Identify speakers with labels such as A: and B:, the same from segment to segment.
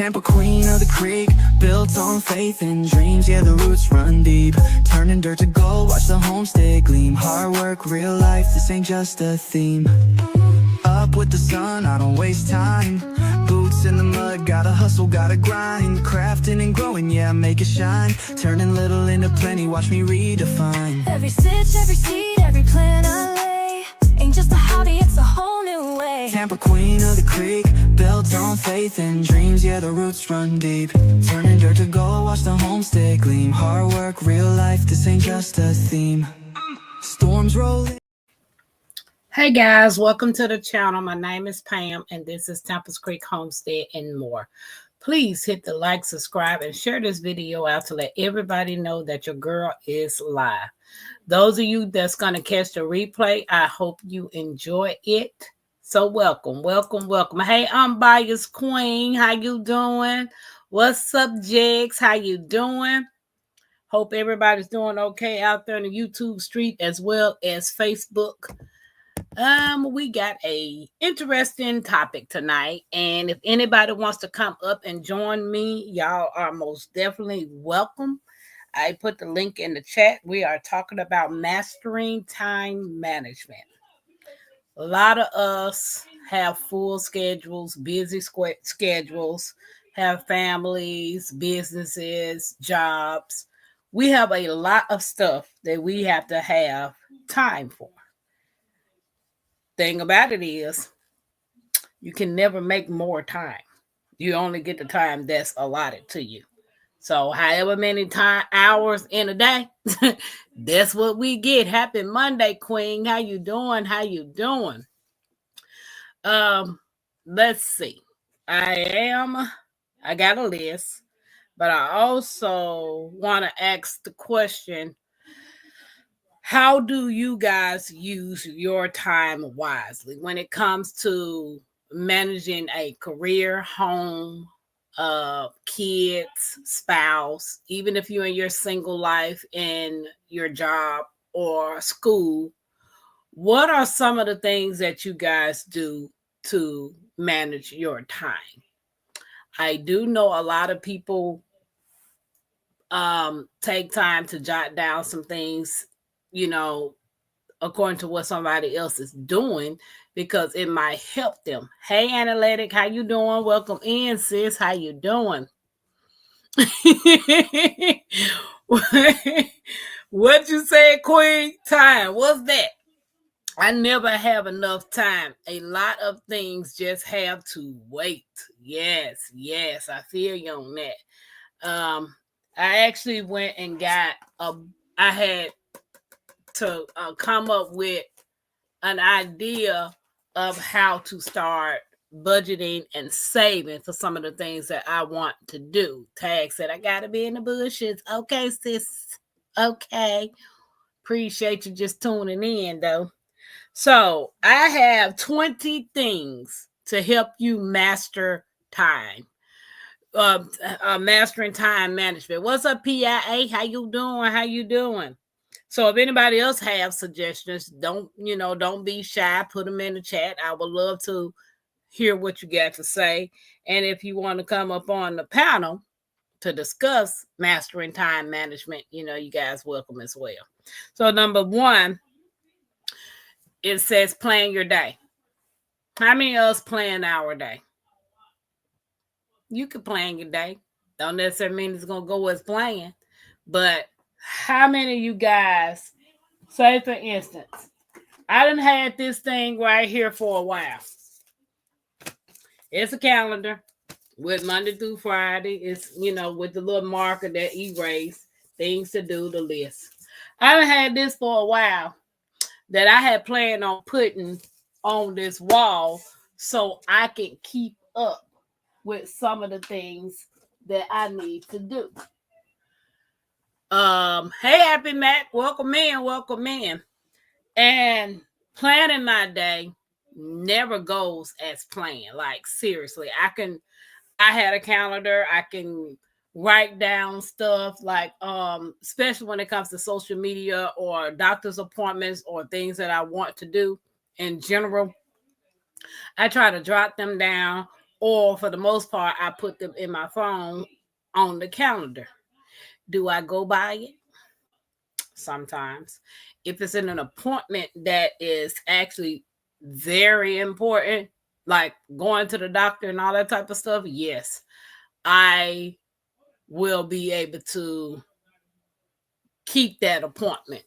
A: Tampa, queen of the creek, built on faith and dreams. Yeah, the roots run deep, turning dirt to gold, watch the homestead gleam. Hard work, real life, this ain't just a theme. Up with the sun, I don't waste time. Boots in the mud, gotta hustle, gotta grind. Crafting and growing, yeah, make it shine. Turning little into plenty, watch me redefine.
B: Every stitch, every seed, every plan I lay ain't just a hobby, it's a whole new way.
A: Tampa, queen of the creek, built on faith and dreams. Yeah, the roots run deep, turning dirt to gold, watch the homestead gleam. Hard work, real life, this ain't just a theme. Storms rolling.
C: Hey guys, welcome to the channel. My name is Pam and this is Tampa's Creek Homestead and more. Please hit the like, subscribe, and share this video out to let everybody know that your girl is live. Those of you that's going to catch the replay, I hope you enjoy it. So welcome. Hey, I'm Bias Queen. How you doing? What's up, Jegs? How you doing? Hope everybody's doing okay out there in the YouTube street as well as Facebook. We got a interesting topic tonight, and if anybody wants to come up and join me, y'all are most definitely welcome. I put the link in the chat. We are talking about mastering time management. A lot of us have full schedules, busy schedules, have families, businesses, jobs. We have a lot of stuff that we have to have time for. Thing about it is, you can never make more time. You only get the time that's allotted to you. So however many hours in a day, that's what we get. Happy Monday, Queen. How you doing? Let's see. I got a list, but I also want to ask the question, how do you guys use your time wisely when it comes to managing a career, home, kids, spouse, even if you're in your single life in your job or school? What are some of the things that you guys do to manage your time? I do know a lot of people take time to jot down some things, according to what somebody else is doing, because it might help them. Hey, Analytic, how you doing? Welcome in, sis. How you doing? What you said, Queen? Time. What's that? I never have enough time. A lot of things just have to wait. Yes, I feel you on that. I actually went and I had to come up with an idea of how to start budgeting and saving for some of the things that I want to do. Tag said, I got to be in the bushes. Okay, sis. Okay. Appreciate you just tuning in, though. So I have 20 things to help you master time. Mastering time management. What's up, PIA? How you doing? So if anybody else have suggestions, don't be shy. Put them in the chat. I would love to hear what you got to say. And if you want to come up on the panel to discuss mastering time management, you guys welcome as well. So number one, it says plan your day. How many of us plan our day? You can plan your day. Don't necessarily mean it's going to go as planned. But how many of you guys, say for instance, I done had this thing right here for a while. It's a calendar with Monday through Friday. It's, with the little marker that erase things to do, the list. I done had this for a while that I had planned on putting on this wall so I can keep up with some of the things that I need to do. Hey, Happy Mac, welcome in. And planning my day never goes as planned. Like, seriously, I had a calendar. I can write down stuff like, especially when it comes to social media or doctor's appointments or things that I want to do in general. I try to jot them down or for the most part, I put them in my phone on the calendar. Do I go by it? Sometimes. If it's in an appointment that is actually very important, like going to the doctor and all that type of stuff, yes, I will be able to keep that appointment.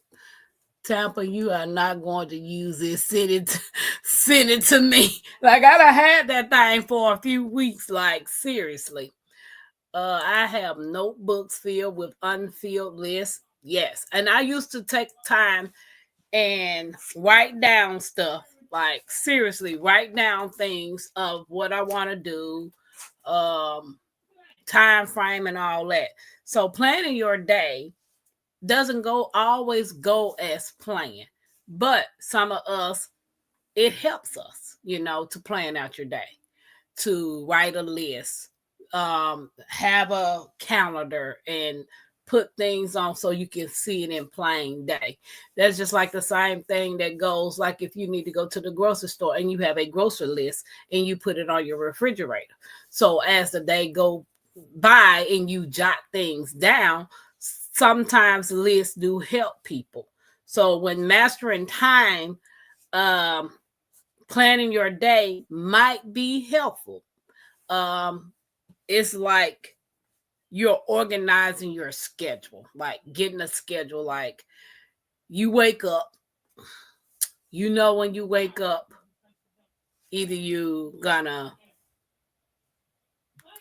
C: Tampa, you are not going to use this. Send it to me. Like I done had that thing for a few weeks. Like seriously. I have notebooks filled with unfilled lists. Yes. And I used to take time and write down stuff. Like seriously, write down things of what I want to do, time frame and all that. So planning your day doesn't always go as planned. But some of us, it helps us, to plan out your day, to write a list, have a calendar and put things on so you can see it in plain day. That's just like the same thing that goes like if you need to go to the grocery store and you have a grocery list and you put it on your refrigerator. So as the day go by and you jot things down, sometimes lists do help people. So when mastering time, planning your day might be helpful. It's like you're organizing your schedule, like getting a schedule. Like you wake up, when you wake up, either you gonna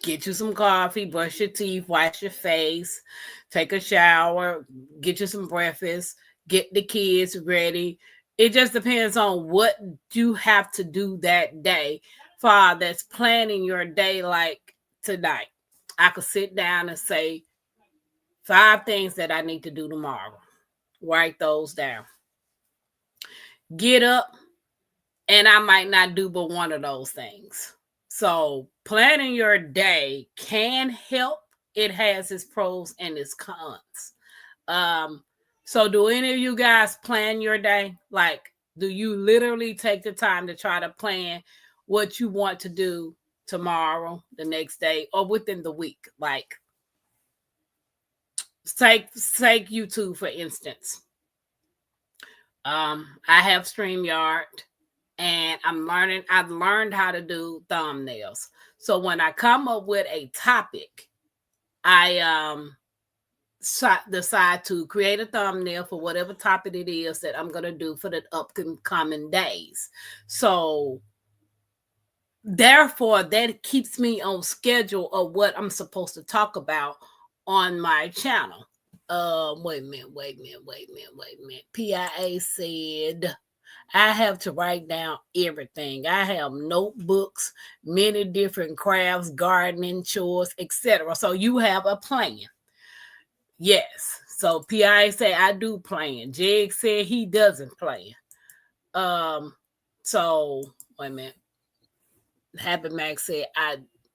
C: get you some coffee, brush your teeth, wash your face, take a shower, get you some breakfast, get the kids ready. It just depends on what you have to do that day. For that's planning your day like tonight. I could sit down and say 5 things that I need to do tomorrow. Write those down. Get up, and I might not do but one of those things. So planning your day can help. It has its pros and its cons. So do any of you guys plan your day? Like, do you literally take the time to try to plan what you want to do tomorrow, the next day, or within the week? Like, take YouTube, for instance. I have StreamYard. And I've learned how to do thumbnails. So when I come up with a topic, I decide to create a thumbnail for whatever topic it is that I'm going to do for the upcoming days. So therefore, that keeps me on schedule of what I'm supposed to talk about on my channel. Wait a minute. PIA said I have to write down everything. I have notebooks, many different crafts, gardening, chores, etc. So you have a plan. Yes. So PIA said I do plan. Jeg said he doesn't plan. So wait a minute. Happy Max said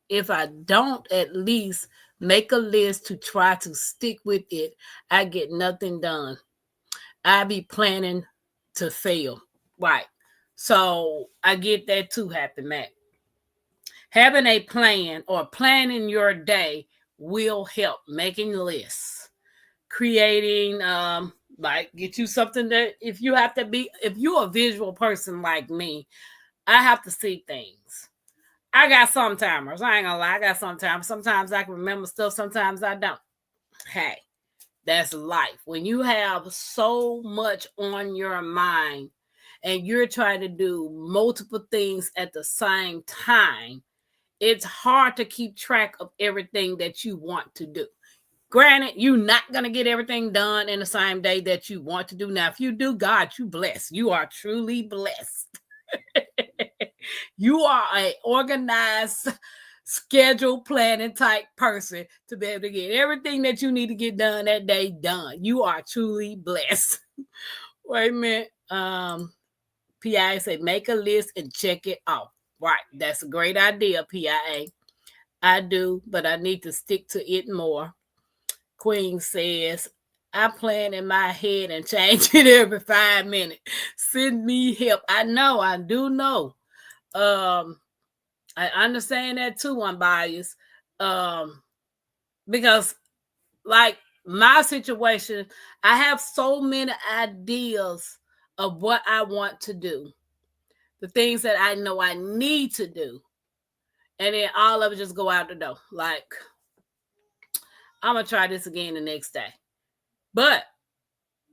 C: if I don't at least make a list to try to stick with it, I get nothing done. I be planning to fail. Right. So I get that too, Happy Mac. Having a plan or planning your day will help. Making lists, creating, like get you something that if you're a visual person like me, I have to see things. I got some timers. I ain't gonna lie. I got some timers. Sometimes I can remember stuff. Sometimes I don't. Hey, that's life. When you have so much on your mind and you're trying to do multiple things at the same time, it's hard to keep track of everything that you want to do. Granted, you're not going to get everything done in the same day that you want to do. Now, if you do, God, you blessed. You are truly blessed. You are an organized, schedule planning type person to be able to get everything that you need to get done that day done. You are truly blessed. Wait a minute. PIA said, make a list and check it off. Right. That's a great idea, PIA. I do, but I need to stick to it more. Queen says, I plan in my head and change it every 5 minutes. Send me help. I know. I do know. I understand that too, unbiased. Because like my situation, I have so many ideas of what I want to do, the things that I know I need to do, and then all of it just go out the door. Like, I'm gonna try this again the next day, but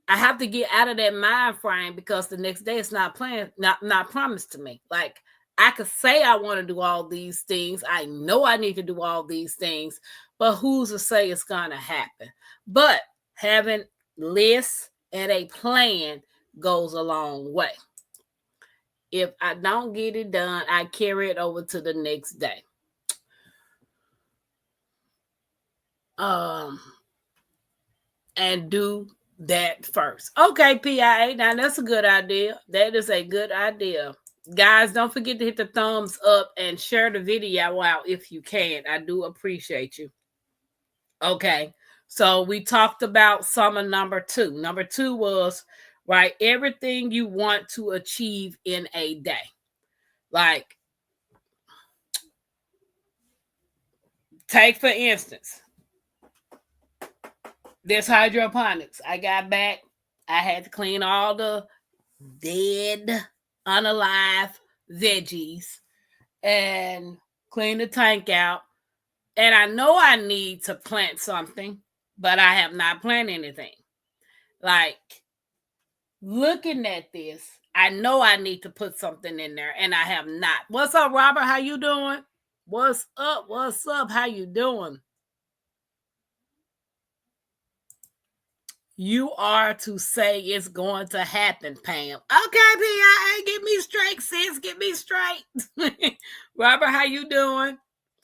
C: I have to get out of that mind frame because the next day it's not planned, not promised to me. Like, I could say I want to do all these things. I know I need to do all these things, but who's to say it's gonna happen? But having lists and a plan goes a long way. If I don't get it done, I carry it over to the next day. And do that first. Okay, PIA. Now that's a good idea. That is a good idea. Guys, don't forget to hit the thumbs up and share the video out if you can. I do appreciate you. Okay. So we talked about summer number 2. Number 2 was write everything you want to achieve in a day. Like, take for instance, this hydroponics. I got back. I had to clean all the dead, unalive veggies and clean the tank out. And I know I need to plant something, but I have not planted anything. Like, looking at this, I know I need to put something in there, and I have not. What's up, Robert? How you doing? What's up? What's up? How you doing? You are to say it's going to happen, Pam. Okay, PIA, get me straight, sis. Get me straight. Robert, how you doing?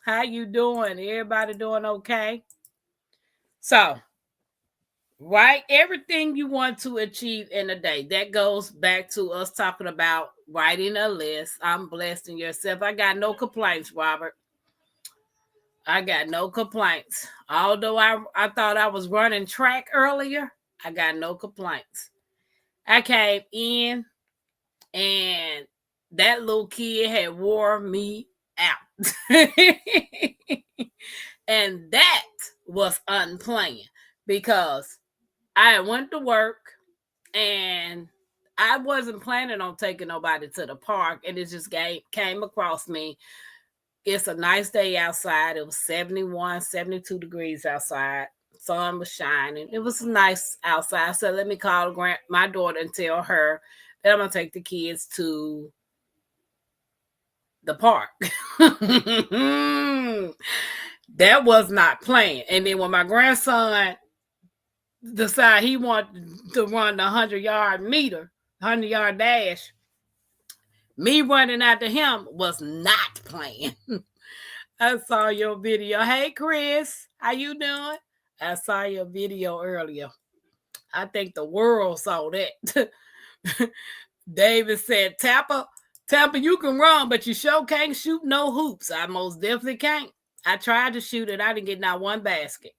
C: How you doing? Everybody doing okay? So, write everything you want to achieve in a day. That goes back to us talking about writing a list. I'm blessed in yourself. I got no complaints, Robert. I got no complaints. Although I thought I was running track earlier, I got no complaints. I came in and that little kid had wore me out. And that was unplanned because I went to work and I wasn't planning on taking nobody to the park, and it just came across me. It's a nice day outside. It was 71, 72 degrees outside. Sun was shining. It was nice outside. So let me call my daughter and tell her that I'm going to take the kids to the park. That was not planned. And then when my grandson decided he wanted to run the 100-yard dash, me running after him was not planned. I saw your video. Hey, Chris, how you doing? I saw your video earlier. I think the world saw that. David said, Tapper, you can run, but you sure can't shoot no hoops. I most definitely can't. I tried to shoot it. I didn't get not one basket.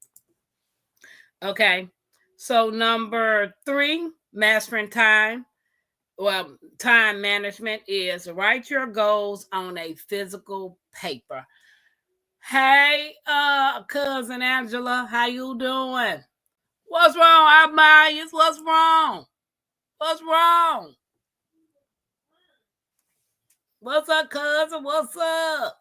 C: Okay. So number 3, mastering time. Well, time management is write your goals on a physical paper. Hey, cousin Angela, how you doing? What's wrong, Abias? What's wrong? What's wrong? What's up, cousin? What's up?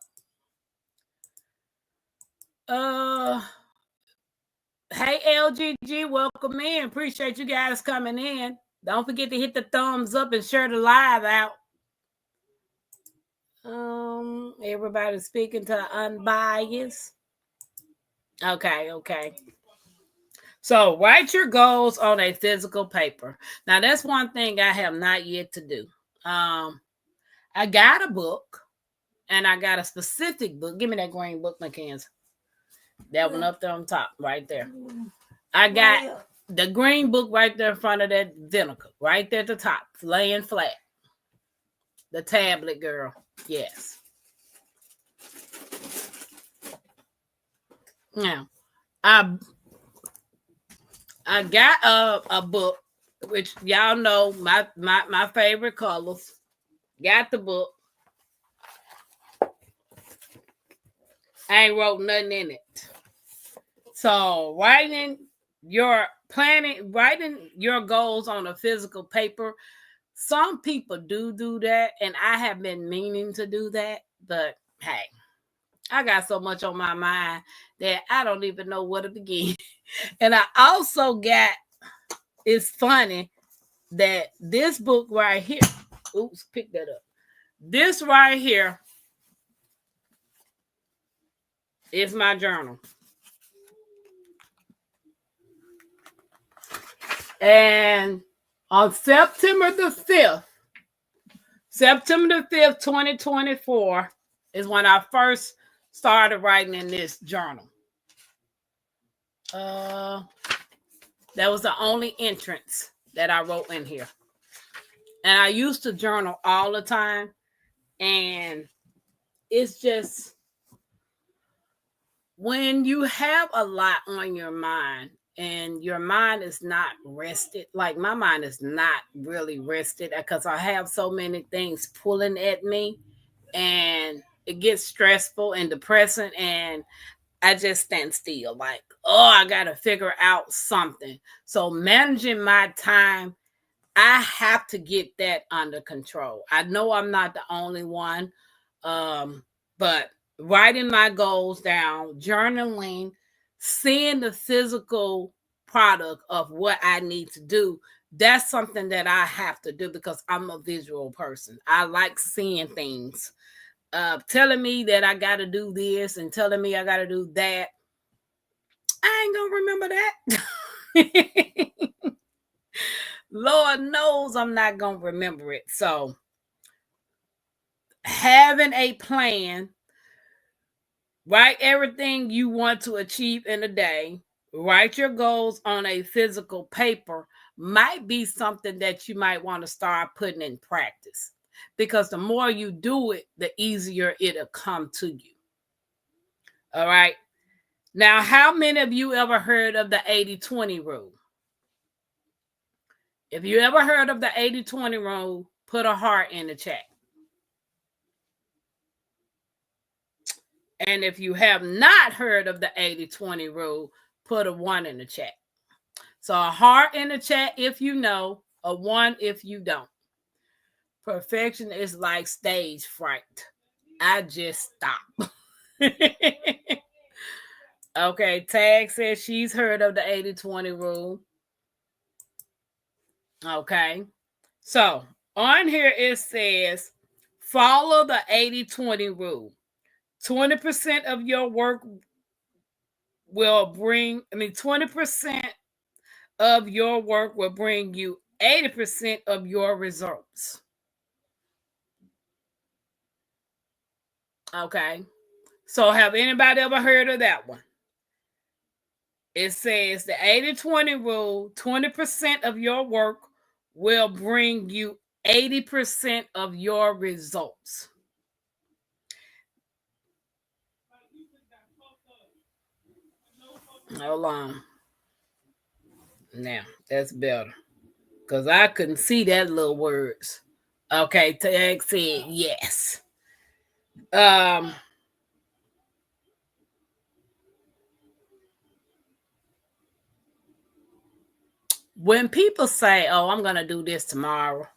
C: Hey, LGG, welcome in. Appreciate you guys coming in. Don't forget to hit the thumbs up and share the live out. Everybody's speaking to unbiased. Okay. So write your goals on a physical paper. Now that's one thing I have not yet to do. I got a book, and I got a specific book. Give me that green book, Mackenzie. That one up there on top, right there. I got the green book right there in front of that vinegar, right there at the top, laying flat. The tablet, girl. Yes. Now, I got a book, which y'all know my favorite colors. Got the book. I ain't wrote nothing in it. So writing your goals on a physical paper. Some people do that, and I have been meaning to do that, but hey, I got so much on my mind that I don't even know where to begin. And I also got, it's funny that this book right here, oops, pick that up. This right here is my journal. And on September the 5th, 2024, is when I first started writing in this journal. That was the only entrance that I wrote in here. And I used to journal all the time. And it's just, when you have a lot on your mind and your mind is not rested, like my mind is not really rested because I have so many things pulling at me, and it gets stressful and depressing, and I just stand still like, oh, I got to figure out something. So managing my time, I have to get that under control. I know I'm not the only one, but writing my goals down, journaling, seeing the physical product of what I need to do, that's something that I have to do because I'm a visual person. I like seeing things. Telling me that I got to do this and telling me I got to do that, I ain't gonna remember that. Lord knows I'm not gonna remember it. So having a plan, write everything you want to achieve in a day, write your goals on a physical paper, might be something that you might want to start putting in practice, because the more you do it, the easier it'll come to you. All right. Now, how many of you ever heard of the 80-20 rule? If you ever heard of the 80-20 rule, put a heart in the chat. And if you have not heard of the 80-20 rule, put a 1 in the chat. So a heart in the chat if you know, a 1 if you don't. Perfection is like stage fright. I just stop. Okay, Tag says she's heard of the 80-20 rule. Okay, so on here it says follow the 80-20 rule. 20% of your work will bring, 20% of your work will bring you 80% of your results. Okay, so have anybody ever heard of that one? It says the 80-20 rule, 20% of your work will bring you 80% of your results. Hold on. Now, that's better. Because I couldn't see that little words. Okay, Tag said yes. When people say, oh, I'm going to do this tomorrow,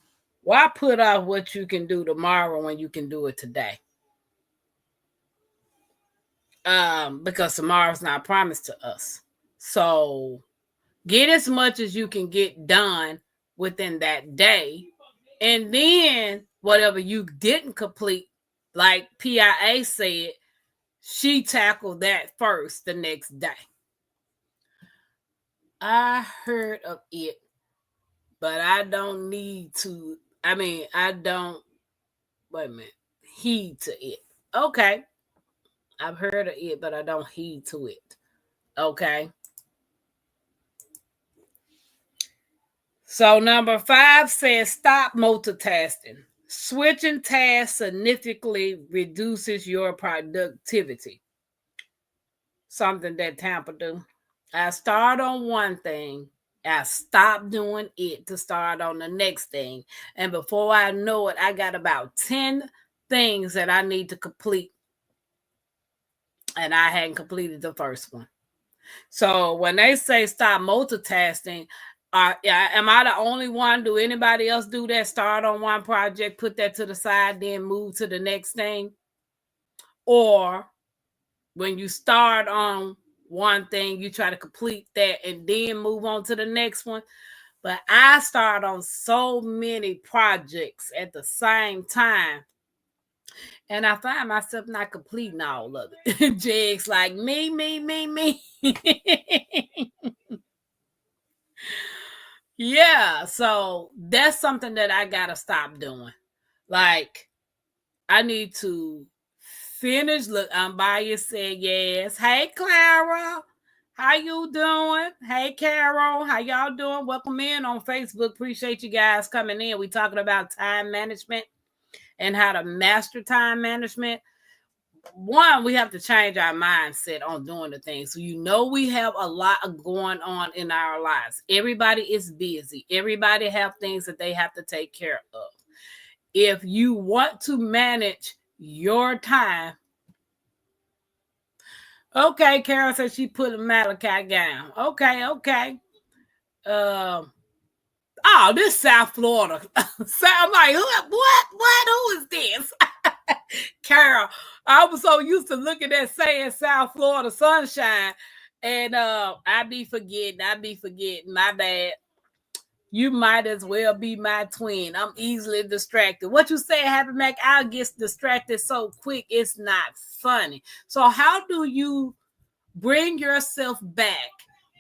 C: why put off what you can do tomorrow when you can do it today? Because tomorrow's not promised to us. So get as much as you can get done within that day. And then whatever you didn't complete, like PIA said, she tackled that first the next day. I heard of it, but I don't need to. I don't, wait a minute, heed to it. Okay. I've heard of it, but I don't heed to it. Okay. So number 5 says stop multitasking. Switching tasks significantly reduces your productivity. Something that Tampa do. I start on one thing, I stop doing it to start on the next thing. And before I know it, I got about 10 things that I need to complete and I hadn't completed the first one. So when they say stop multitasking, am I the only one? Do anybody else do that? Start on one project, put that to the side, then move to the next thing? Or when you start on one thing, you try to complete that and then move on to the next one? But I start on so many projects at the same time, and I find myself not completing all of it. Jigs like me. Yeah, so that's something that I gotta stop doing. Like, I need to finish. Look, Ambaya said yes. Hey, Clara, how you doing? Hey, Carol, how y'all doing? Welcome in on Facebook. Appreciate you guys coming in. We talking about time management and how to master time management. One, we have to change our mindset on doing the things. So we have a lot of going on in our lives. Everybody is busy. Everybody have things that they have to take care of. If you want to manage your time, okay, Carol said she put a Malachi gown. Okay. Oh, this South Florida. So I'm like, what? Who is this? Carol, I was so used to looking at saying South Florida sunshine, and I be forgetting. My bad. You might as well be my twin. I'm easily distracted. What you say, Happy Mac? I'll get distracted so quick, it's not funny. So how do you bring yourself back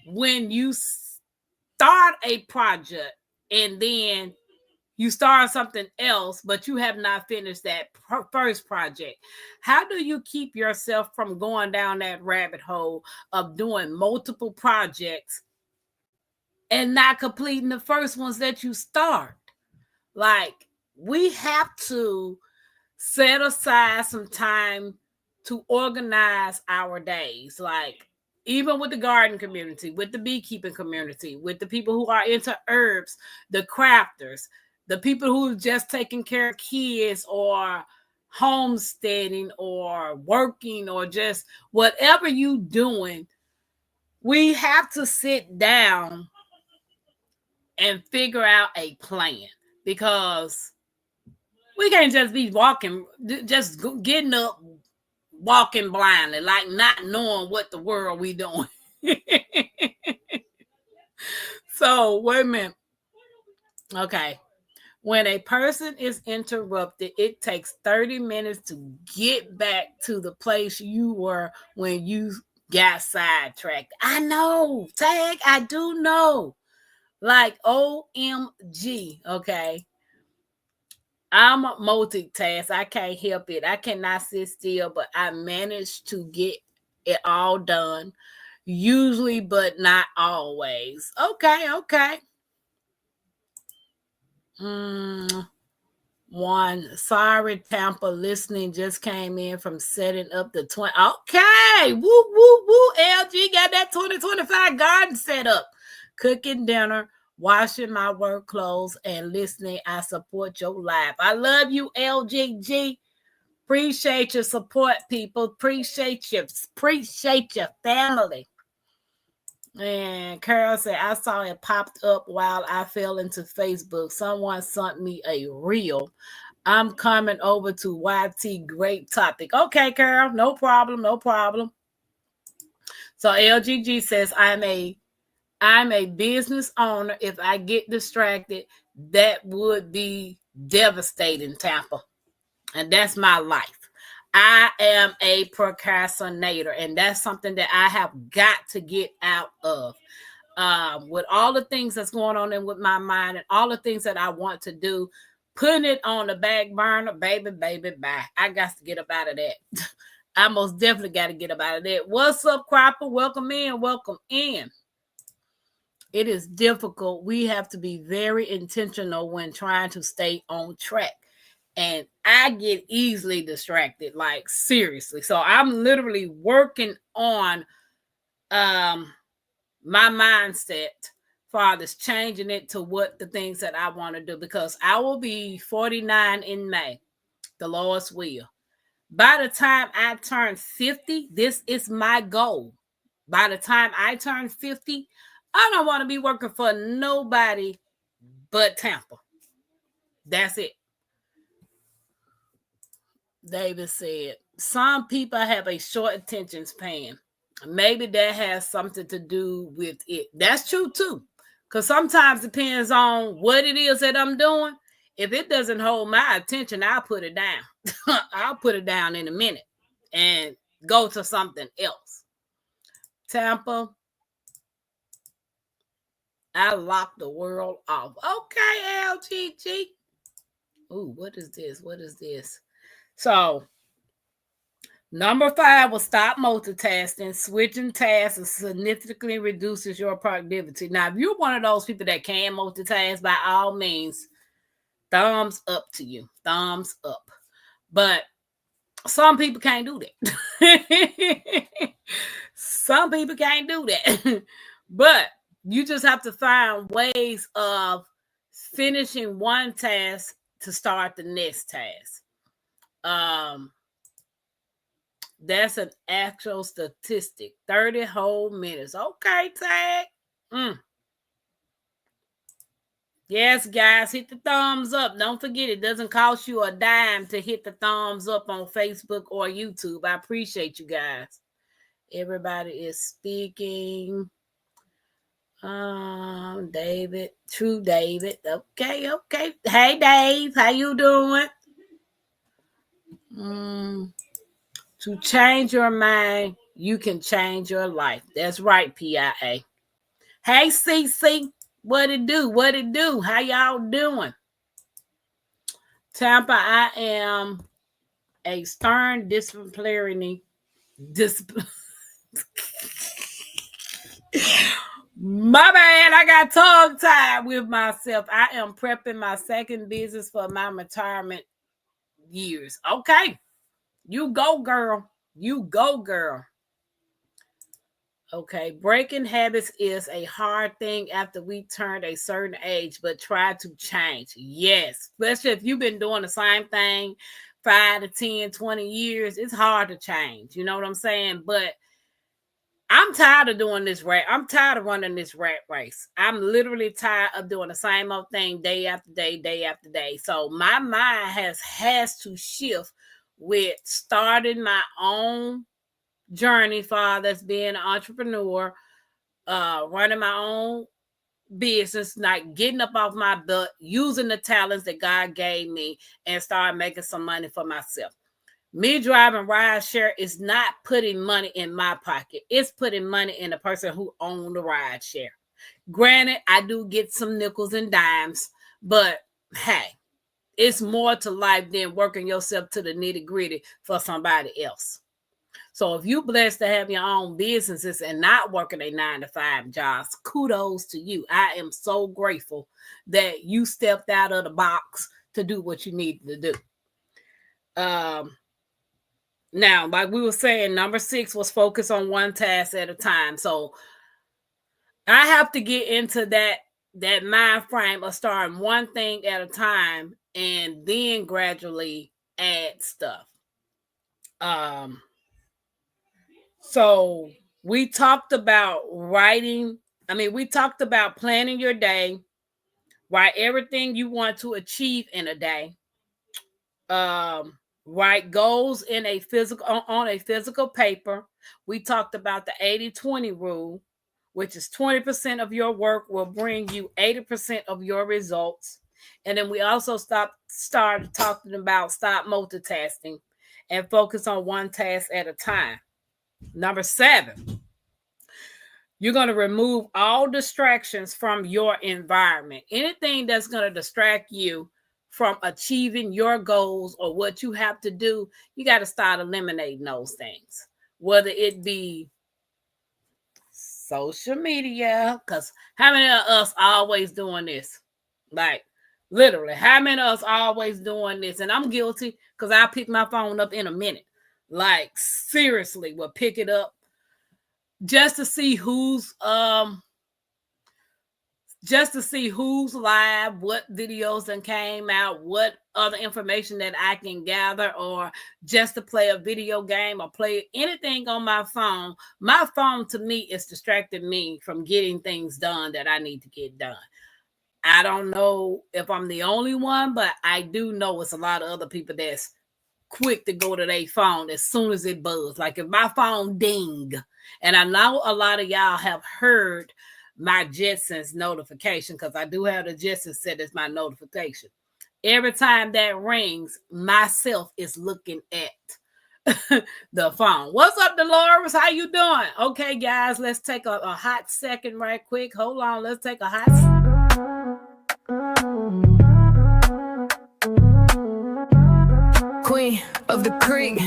C: when you start a project and then you start something else, but you have not finished that first project? How do you keep yourself from going down that rabbit hole of doing multiple projects and not completing the first ones that you start? Like, we have to set aside some time to organize our days. Like, even with the garden community, with the beekeeping community, with the people who are into herbs, the crafters, the people who are just taking care of kids or homesteading or working or just whatever you doing, we have to sit down and figure out a plan, because we can't just be getting up, walking blindly, like not knowing what the world we doing. So wait a minute. Okay. When a person is interrupted, it takes 30 minutes to get back to the place you were when you got sidetracked. I know, Tag, I do know. Like, OMG, okay? I'm a multitask. I can't help it. I cannot sit still, but I managed to get it all done. Usually, but not always. Okay. One, sorry, Tampa listening just came in from setting up the 20. Okay, woo. LG got that 2025 garden set up. Cooking dinner, washing my work clothes, and listening. I support your life. I love you, LGG. Appreciate your support, people. Appreciate your family. And Carol said, I saw it popped up while I fell into Facebook. Someone sent me a reel. I'm coming over to YT. Great topic. Okay, Carol, no problem. So LGG says, I'm a business owner. If I get distracted, that would be devastating, Tampa. And that's my life. I am a procrastinator, and that's something that I have got to get out of. With all the things that's going on in with my mind and all the things that I want to do, putting it on the back burner, baby, bye. I got to get up out of that. I most definitely got to get up out of that. What's up, Cropper? Welcome in. It is difficult. We have to be very intentional when trying to stay on track. And I get easily distracted, like seriously. So I'm literally working on my mindset for this, changing it to what the things that I want to do, because I will be 49 in May, the Lord's will. By the time I turn 50, this is my goal. By the time I turn 50, I don't want to be working for nobody but Tampa. That's it. David said, some people have a short attention span. Maybe that has something to do with it. That's true too. Because sometimes it depends on what it is that I'm doing. If it doesn't hold my attention, I'll put it down. I'll put it down in a minute and go to something else. Tampa, I locked the world off. Okay, LGG. Ooh, what is this? What is this? So, number 5 will stop multitasking. Switching tasks significantly reduces your productivity. Now, if you're one of those people that can multitask, by all means, thumbs up to you. Thumbs up. But some people can't do that. Some people can't do that. But you just have to find ways of finishing one task to start the next task. That's an actual statistic. 30 whole minutes. Okay, Tag. Yes, guys, hit the thumbs up. Don't forget, it doesn't cost you a dime to hit the thumbs up on Facebook or YouTube. I appreciate you guys. Everybody is speaking. David, True David. Okay. Hey, Dave, how you doing? To change your mind, you can change your life. That's right, PIA. Hey, CC, what it do? What it do? How y'all doing? Tampa, I am a stern disciplinary. My bad, I got tongue tied with myself. I am prepping my second business for my retirement years. Okay. You go, girl. You go, girl. Okay. Breaking habits is a hard thing after we turned a certain age, but try to change. Yes. Especially if you've been doing the same thing 5 to 10, 20 years. It's hard to change. You know what I'm saying? But I'm tired of doing this rat. I'm tired of running this rat race. I'm literally tired of doing the same old thing day after day, day after day. So my mind has to shift with starting my own journey for that's being an entrepreneur, running my own business, like getting up off my butt, using the talents that God gave me, and start making some money for myself. Me driving ride share is not putting money in my pocket. It's putting money in the person who owns the ride share. Granted, I do get some nickels and dimes, but hey, it's more to life than working yourself to the nitty gritty for somebody else. So if you're blessed to have your own businesses and not working a 9-to-5 jobs, kudos to you. I am so grateful that you stepped out of the box to do what you needed to do. Now, like we were saying, number 6 was focus on one task at a time. So I have to get into that mind frame of starting one thing at a time and then gradually add stuff. So we talked about writing. We talked about planning your day, write everything you want to achieve in a day. Write goals in on a physical paper. We talked about the 80-20 rule, which is 20% of your work will bring you 80% of your results. And then we also started talking about stop multitasking and focus on one task at a time. Number 7, you're going to remove all distractions from your environment. Anything that's going to distract you from achieving your goals or what you have to do, you got to start eliminating those things. Whether it be social media, because how many of us always doing this? Like, literally, how many of us always doing this? And I'm guilty because I'll pick my phone up in a minute. Like, seriously, we'll pick it up just to see who's just to see who's live, what videos that came out, what other information that I can gather, or just to play a video game or play anything on my phone. My phone to me is distracting me from getting things done that I need to get done. I don't know if I'm the only one, but I do know it's a lot of other people that's quick to go to their phone as soon as it buzzes. Like if my phone ding, and I know a lot of y'all have heard my Jetsons notification, because I do have the Jetsons set as my notification. Every time that rings, myself is looking at the phone. What's up, Dolores? How you doing? Okay, guys, let's take a hot second right quick. Hold on. Let's take a hot
A: Queen of the creek.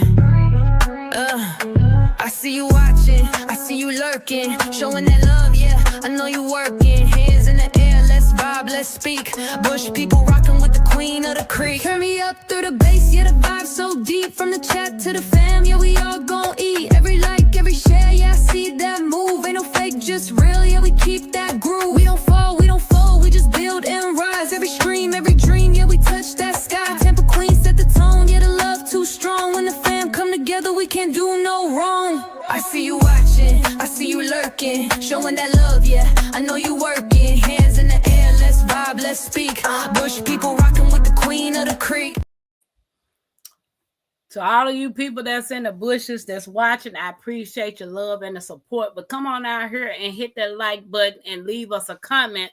A: I see you watching, I see you lurking, showing that love, yeah, I know you working. Hands in the air, let's vibe, let's speak. Bush people rocking with the queen of the creek. Turn me up through the bass, yeah, the vibe so deep. From the chat to the fam, yeah, we all gon' eat. Every like, every share, yeah, I see that move. Ain't no fake, just real, yeah, we keep that groove. We don't fall, we don't fold, we just build and rise. Every stream, every dream, yeah, we touch that sky. Tampa Queen set the tone, yeah, the love too strong. When the fam come together, we can't do no wrong. I see you watching, I see you lurking, showing that love, yeah, I know you working. Hands in the air, let's vibe, let's speak. Bush people rocking with the queen of the creek.
C: To all of you people that's in the bushes that's watching, I appreciate your love and the support. But come on out here and hit that like button and leave us a comment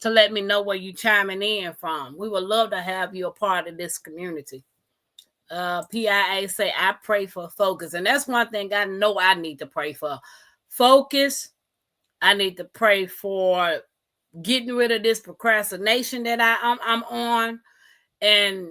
C: to let me know where you chiming in from. We would love to have you a part of this community. PIA say, I pray for focus. And that's one thing I know I need to pray for. Focus. I need to pray for getting rid of this procrastination that I'm on. And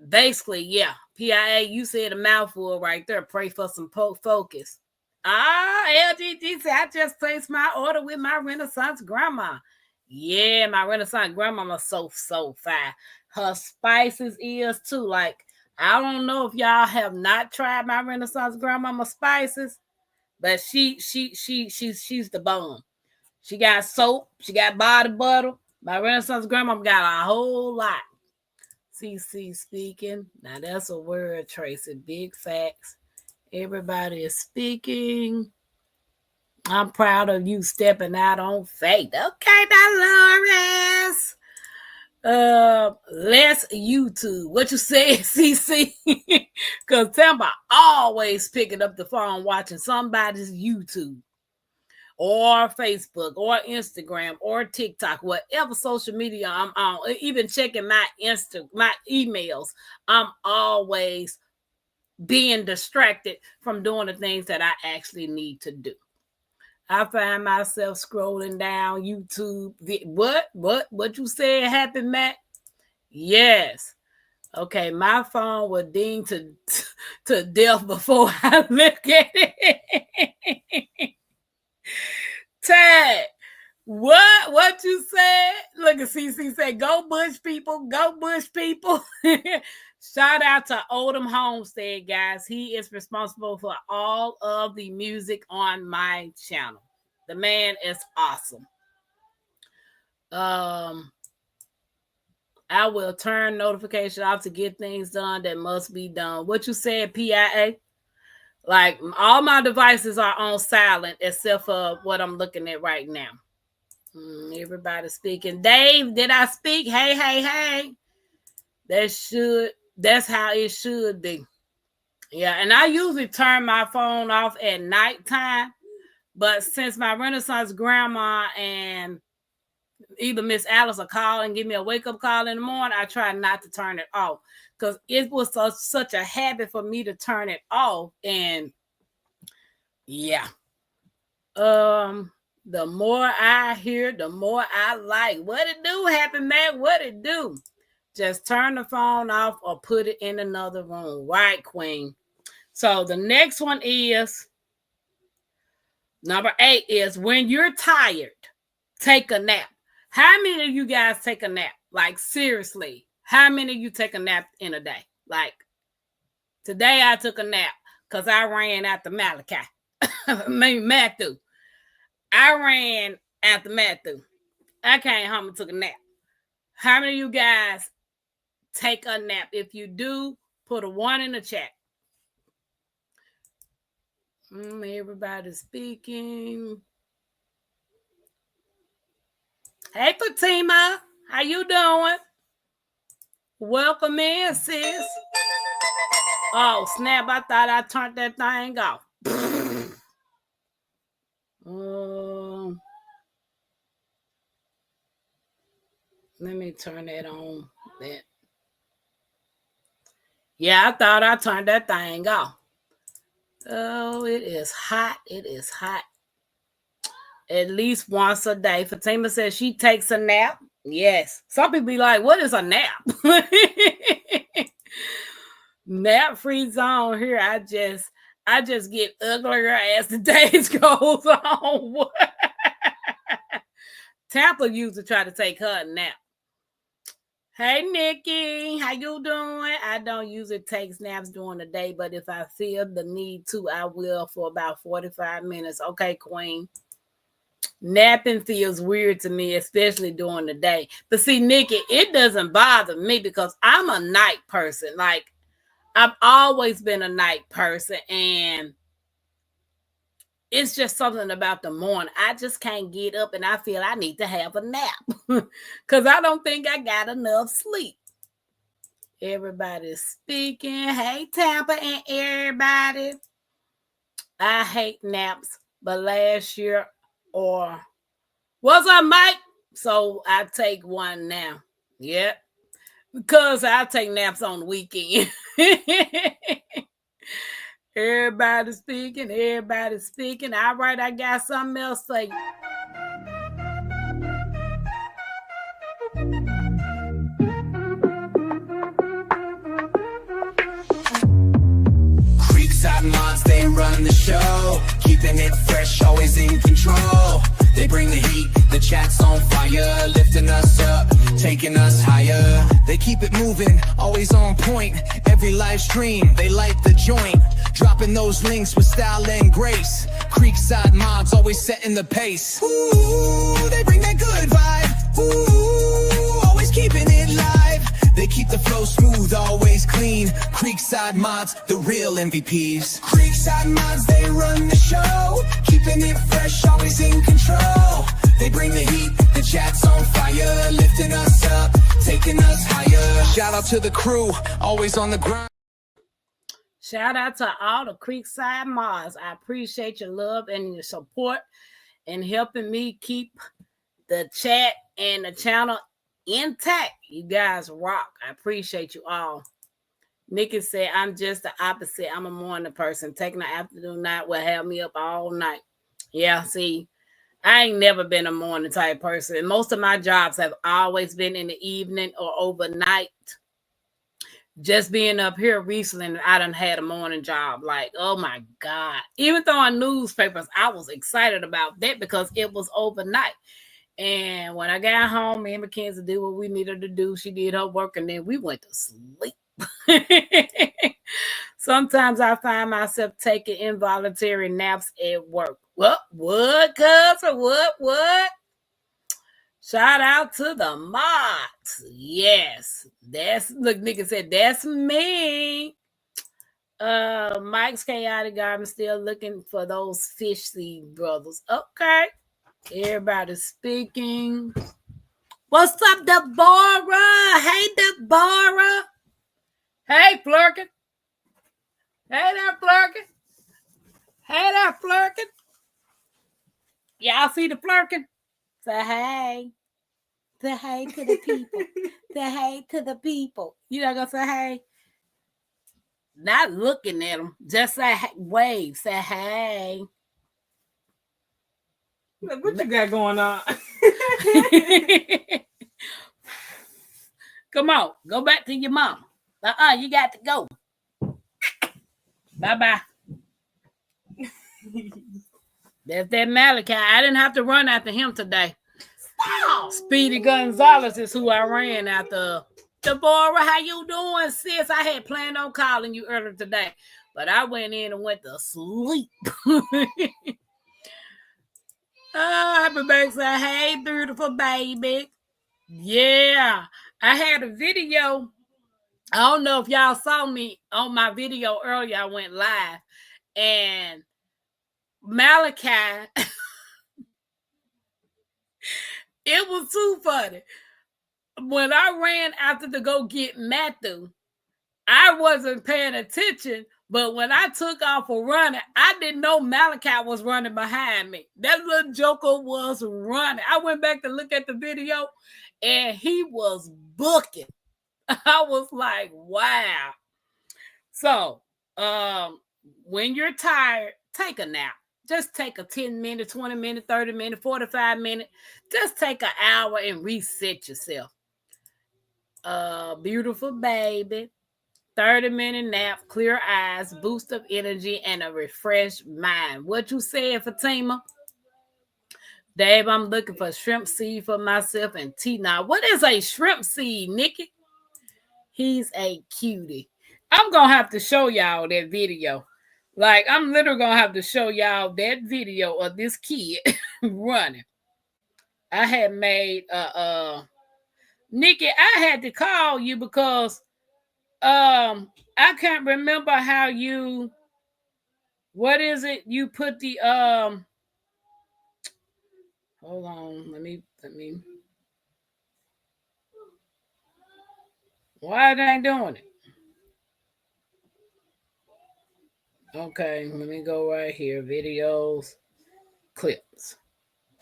C: basically, yeah, PIA, you said a mouthful right there. Pray for some focus. LGG said, I just placed my order with my Renaissance grandma. Yeah, my Renaissance grandmama's so fine. Her spices is too. Like, I don't know if y'all have not tried my Renaissance grandmama spices, but she's the bomb. She got soap, she got body butter. My Renaissance grandmama got a whole lot. CC speaking. Now that's a word, Tracy. Big facts. Everybody is speaking. I'm proud of you stepping out on faith. Okay, Dolores. Less YouTube. What you said, CC? Because Tampa always picking up the phone watching somebody's YouTube or Facebook or Instagram or TikTok, whatever social media I'm on, even checking my emails. I'm always being distracted from doing the things that I actually need to do. I find myself scrolling down YouTube. What you said happened, Matt? Yes. Okay, my phone will ding to death before I look at it. Tag, what you said? Look at CC say, go Bush people, go Bush people. Shout out to Odom Homestead, guys. He is responsible for all of the music on my channel. The man is awesome. I will turn notification off to get things done that must be done. What you said, PIA? Like, all my devices are on silent except for what I'm looking at right now. Everybody speaking. Dave, did I speak? Hey. That's how it should be. Yeah, and I usually turn my phone off at nighttime, but since my Renaissance grandma and either Miss Alice will call and give me a wake-up call in the morning, I try not to turn it off because it was such a habit for me to turn it off. And yeah, the more I hear, the more I like. What it do, Happy Man? What it do? Just turn the phone off or put it in another room. Right, Queen? So the next one is, number 8 is, when you're tired, take a nap. How many of you guys take a nap? Like, seriously, how many of you take a nap in a day? Like, today I took a nap because I ran after Matthew. I ran after Matthew. I came home and took a nap. How many of you guys take a nap? If you do, put a 1 in the chat. Everybody's speaking. Hey, Fatima. How you doing? Welcome in, sis. Oh, snap. I thought I turned that thing off. Let me turn that on. Yeah, I thought I turned that thing off. Oh, it is hot. It is hot. At least once a day. Fatima says she takes a nap. Yes. Some people be like, what is a nap? Nap free zone here. I just get uglier as the days goes on. Tampa used to try to take her a nap. Hey, Nikki, how you doing? I don't usually take naps during the day, but if I feel the need to, I will for about 45 minutes. Okay, Queen. Napping feels weird to me, especially during the day. But see, Nikki, it doesn't bother me because I'm a night person. Like, I've always been a night person, and it's just something about the morning. I just can't get up and I feel I need to have a nap because I don't think I got enough sleep. Everybody's speaking. Hey, Tampa and everybody. I hate naps, but last year what's up, Mike? So I take one now. Yep. Because I take naps on the weekend. Everybody's speaking. Everybody's speaking. All right, I got something else for you.
A: Creekside Mods, they run the show. Keeping it fresh, always in control. They bring the heat, the chat's on fire. Lifting us up, taking us higher. They keep it moving, always on point. Every live stream, they light the joint. Dropping those links with style and grace. Creekside Mods, always setting the pace. Ooh, they bring that good vibe. Ooh, always keeping it live. They keep the flow smooth, always clean. Creekside Mods, the real MVPs. Creekside Mods, they run the show. Keeping it fresh, always in control. They bring the heat, the chat's on fire. Lifting us up, taking us higher. Shout out to the crew, always on the grind.
C: Shout out to all the Creekside Mods. I appreciate your love and your support and helping me keep the chat and the channel intact. You guys rock. I appreciate you all. Nikki said, I'm just the opposite. I'm a morning person. Taking the afternoon nap will have me up all night. Yeah, see, I ain't never been a morning type person. Most of my jobs have always been in the evening or overnight. Just being up here recently, I done had a morning job. Like, oh my God. Even though on newspapers, I was excited about that because it was overnight. And when I got home, me and Mackenzie did what we needed to do. She did her work, and then we went to sleep. Sometimes I find myself taking involuntary naps at work. What, cousin? What? Shout out to the mods. Yes. Look, nigga said, that's me. Mike's Chaotic Garden still looking for those fish seed brothers. Okay. Everybody's speaking. What's up, Deborah? Hey, Deborah. Hey, Flurkin. Hey there, Flurkin. Hey there, Flurkin. Y'all see the Flurkin? Say hey. Say hey to the people. Say hey to the people. You not gonna say hey? Not looking at them. Just say hey. Wave. Say hey.
D: What you got going on?
C: Come on. Go back to your mom. You got to go. Bye-bye. That's that Malachi. I didn't have to run after him today. Speedy Gonzalez is who I ran after. Deborah, how you doing, sis? I had planned on calling you earlier today, but I went in and went to sleep. Oh, happy birthday. Hey, beautiful baby. Yeah. I had a video. I don't know if y'all saw me on my video earlier. I went live. And Malachi, it was too funny. When I ran after to go get Matthew, I wasn't paying attention, but when I took off for running, I didn't know Malachi was running behind me. That little joker was running. I went back to look at the video, and he was booking. I was like, wow. So, when you're tired, take a nap. Just take a 10 minute, 20 minute, 30 minute, 45 minute. Just take an hour and reset yourself. Beautiful baby. 30-minute nap, clear eyes, boost of energy, and a refreshed mind. What you said, Fatima? Dave, I'm looking for shrimp seed for myself and T. Now, what is a shrimp seed, Nikki? He's a cutie. I'm going to have to show y'all that video. Like, I'm literally going to have to show y'all that video of this kid running. I had made, Nikki, I had to call you because I can't remember how you, what is it? You put the, hold on, let me, why it ain't doing it? Okay, let me go right here. Videos, clips.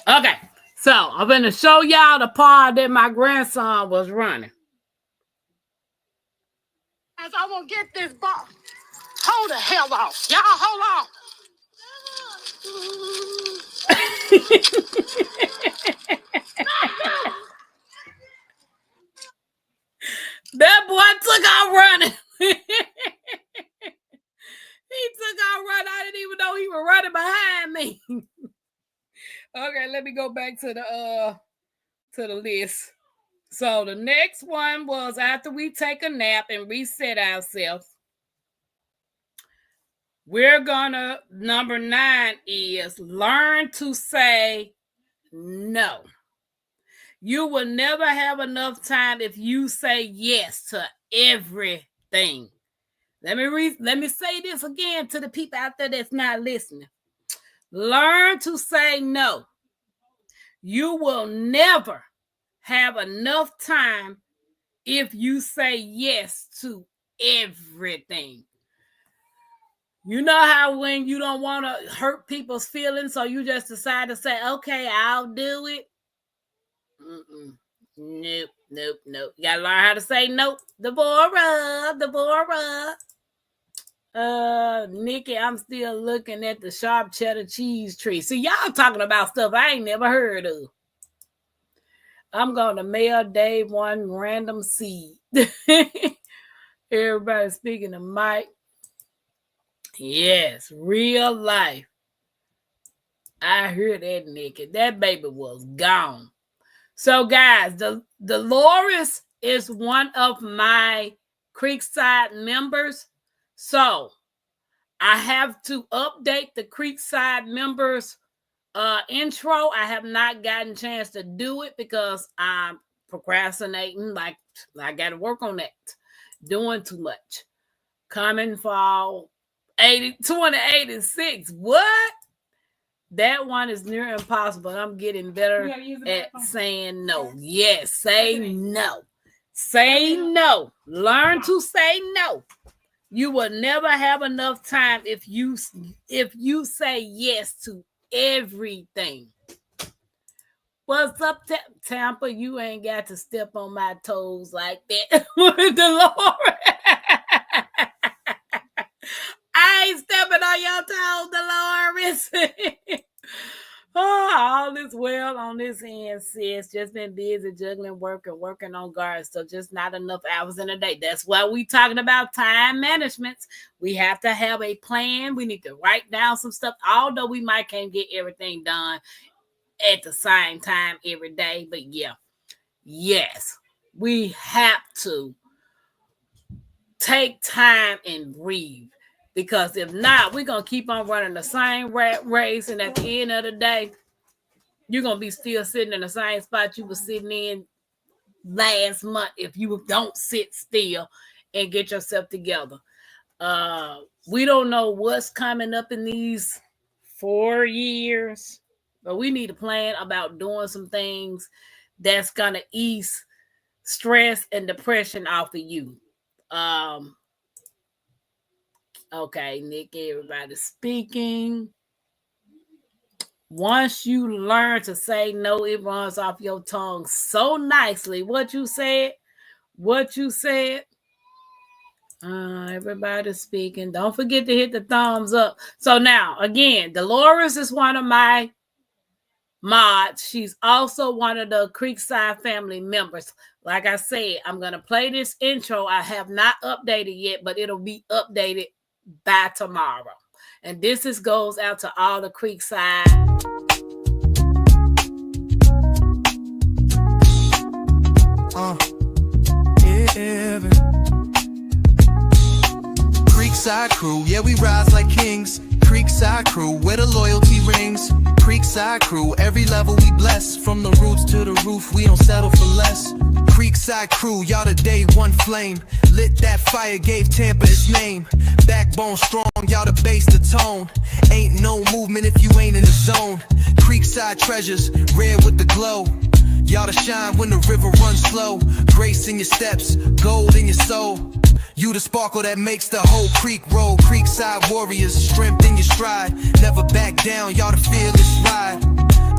C: Okay, so I'm going to show y'all the part that my grandson was running. As I will get this ball. Hold the hell off. Y'all hold on. That boy took out running. He took out running. I didn't even know he was running behind me. Okay, let me go back to the list. So the next one was after we take a nap and reset ourselves. We're gonna, number 9 is learn to say no. You will never have enough time if you say yes to everything. Let me say this again to the people out there that's not listening. Learn to say no. You will never have enough time if you say yes to everything. You know how when you don't want to hurt people's feelings, so you just decide to say, okay, I'll do it. Nope. You gotta learn how to say nope. Deborah. Nikki, I'm still looking at the sharp cheddar cheese tree. See, y'all talking about stuff I ain't never heard of. I'm gonna mail Dave one random seed. Everybody speaking to Mike. Yes, real life. I heard that, Nikki. That baby was gone. So, guys, the Dolores is one of my Creekside members. So, I have to update the Creekside members intro. I have not gotten a chance to do it because I'm procrastinating. Like, I got to work on that. Doing too much. Coming for 2086. What? That one is near impossible. I'm getting better at saying no. Yes, say no. Say no. Learn to say no. You will never have enough time if you say yes to everything. What's up, Tampa? You ain't got to step on my toes like that with Dolores. I ain't stepping on your toes, Dolores. Oh, all is well on this end, sis. Just been busy juggling work and working on guards. So just not enough hours in a day. That's why we talking about time management. We have to have a plan. We need to write down some stuff. Although we might can't get everything done at the same time every day. But yeah, yes, we have to take time and breathe. Because if not, we're going to keep on running the same rat race. And at the end of the day, you're gonna be still sitting in the same spot you were sitting in last month if you don't sit still and get yourself together. We don't know what's coming up in these 4 years, but we need to plan about doing some things that's gonna ease stress and depression off of you. Okay, Nick, everybody's speaking. Once you learn to say no, it runs off your tongue so nicely. What you said? Everybody's speaking. Don't forget to hit the thumbs up. So now, again, Dolores is one of my mods. She's also one of the Creekside family members. Like I said, I'm going to play this intro. I have not updated yet, but it'll be updated by tomorrow. And this goes out to all the Creekside.
A: Creekside crew, yeah, we rise like kings. Creekside crew, where the loyalty rings. Creekside crew, every level we bless. From the roots to the roof, we don't settle for less. Creekside crew, y'all the day one flame. Lit that fire, gave Tampa its name. Backbone strong, y'all the base, the tone. Ain't no movement if you ain't in the zone. Creekside treasures, red with the glow. Y'all to shine when the river runs slow. Grace in your steps, gold in your soul. You the sparkle that makes the whole creek roll. Creekside warriors, strength in your stride. Never back down, y'all the fearless ride.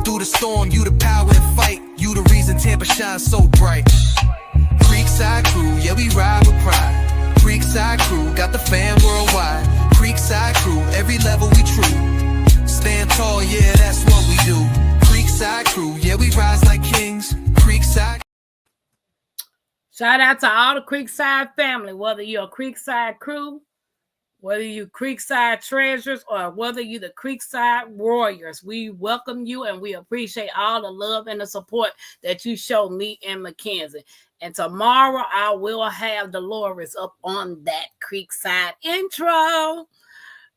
A: Through the storm, you the power and fight. You the reason Tampa shines so bright. Creekside crew, yeah, we ride with pride. Creekside crew, got the fan worldwide. Creekside crew, every level we true. Stand tall, yeah, that's what we do. Creekside crew, yeah, we rise like kings. Creekside.
C: Shout out to all the Creekside family, whether you're a Creekside crew, whether you Creekside treasures, or whether you the Creekside warriors. We welcome you and we appreciate all the love and the support that you show me and Mackenzie. And tomorrow I will have Dolores up on that Creekside intro.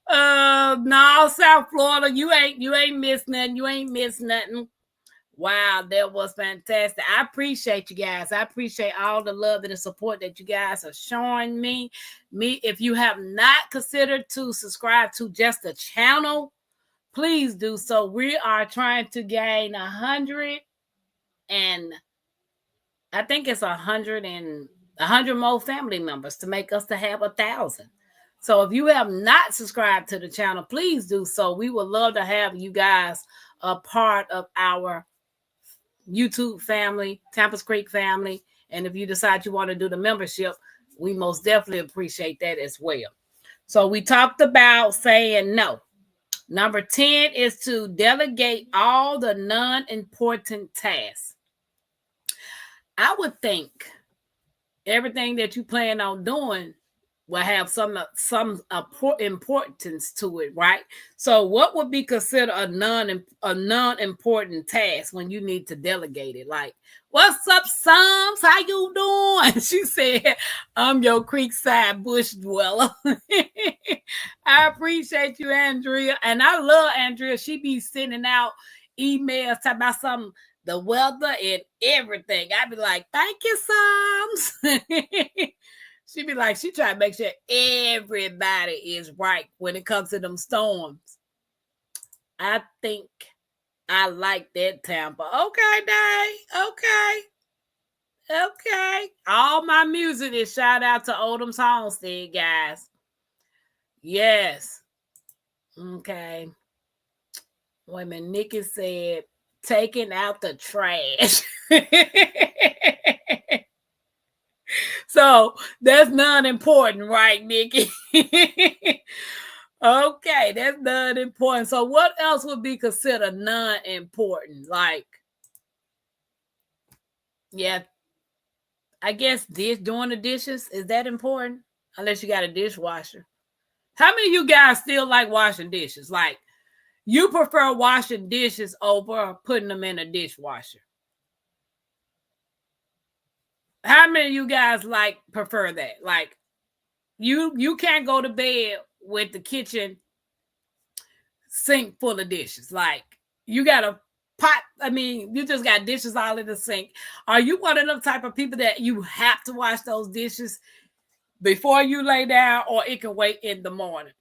C: No, South Florida, you ain't missed nothing. You ain't missed nothing. Wow, that was fantastic. I appreciate you guys. I appreciate all the love and the support that you guys are showing me. If you have not considered to subscribe to just the channel, please do so. We are trying to gain 100 and I think it's 100 more family members to make us to have 1,000. So if you have not subscribed to the channel, please do so. We would love to have you guys a part of our YouTube family, Tampa's Creek family. And if you decide you want to do the membership, we most definitely appreciate that as well. So we talked about saying no. Number 10 is to delegate all the non-important tasks. I would think everything that you plan on doing will have some importance to it, right? So what would be considered a non-important task when you need to delegate it? Like, what's up, Psalms? How you doing? She said, I'm your Creekside bush dweller. I appreciate you, Andrea. And I love Andrea. She be sending out emails talking about something, the weather and everything. I'd be like, thank you, Psalms. She be like, she try to make sure everybody is right when it comes to them storms. I think I like that, Tampa. Okay, Dave. Okay. All my music is shout out to Odom's Homestead, guys. Yes. Okay. Wait a minute. Nikki said, taking out the trash. So that's non-important, right, Nikki? Okay, that's non-important. So what else would be considered non-important? Like, yeah, I guess doing the dishes, is that important? Unless you got a dishwasher. How many of you guys still like washing dishes? Like, you prefer washing dishes over putting them in a dishwasher? How many of you guys prefer that? Like, you can't go to bed with the kitchen sink full of dishes. Like, you gotta pot. I mean, you just got dishes all in the sink. Are you one of them type of people that you have to wash those dishes before you lay down, or it can wait in the morning?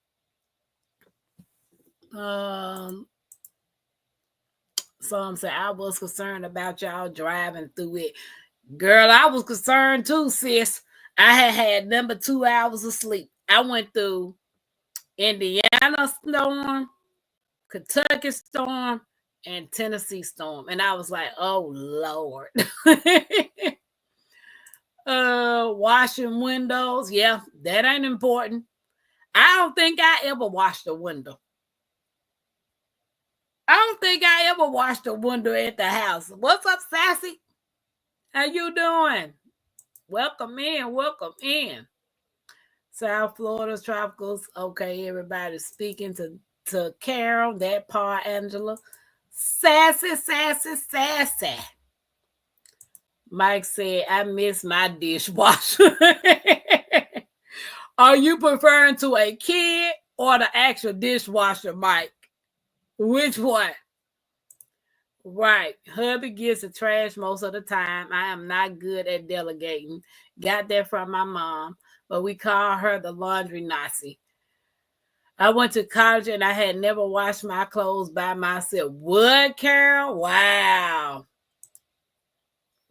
C: Some say I was concerned about y'all driving through it. Girl, I was concerned too, sis. I had number 2 hours of sleep. I went through Indiana storm, Kentucky storm, and Tennessee storm. And I was like, oh Lord. Washing windows. Yeah, that ain't important. I don't think I ever washed a window. I don't think I ever washed a window at the house. What's up, Sassy? How you doing? Welcome in. Welcome in. South Florida's tropicals. Okay, everybody's speaking to Carol, that part, Angela. Sassy, sassy, sassy. Mike said, I miss my dishwasher. Are you preferring to a kid or the actual dishwasher, Mike? Which one? Right. Hubby gets the trash most of the time. I am not good at delegating. Got that from my mom, but we call her the laundry Nazi. I went to college and I had never washed my clothes by myself. What, Carol? Wow.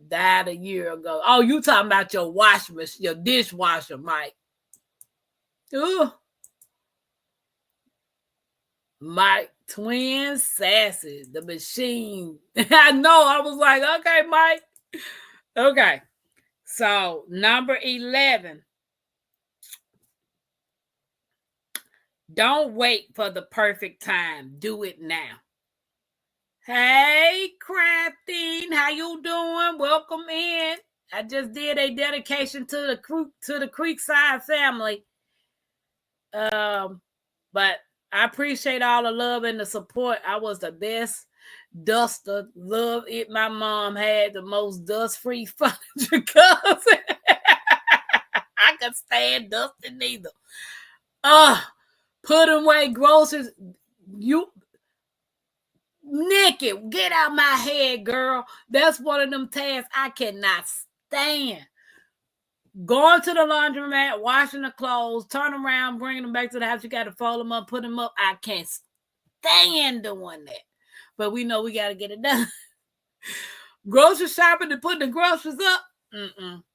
C: Died a year ago. Oh, you talking about your washing machine, your dishwasher, Mike. Ooh. Mike, twin sassy, the machine. I know. I was like, okay, Mike. Okay. So, number 11. Don't wait for the perfect time. Do it now. Hey, Crafting, how you doing? Welcome in. I just did a dedication to the Creekside family. But I appreciate all the love and the support. I was the best duster. Love it. My mom had the most dust-free furniture because I could stand dusting neither. Putting away groceries. Nikki, get out my head, girl. That's one of them tasks I cannot stand. Going to the laundromat, washing the clothes, turn around, bringing them back to the house. You got to fold them up, put them up. I can't stand doing that. But we know we got to get it done. Grocery shopping and putting the groceries up?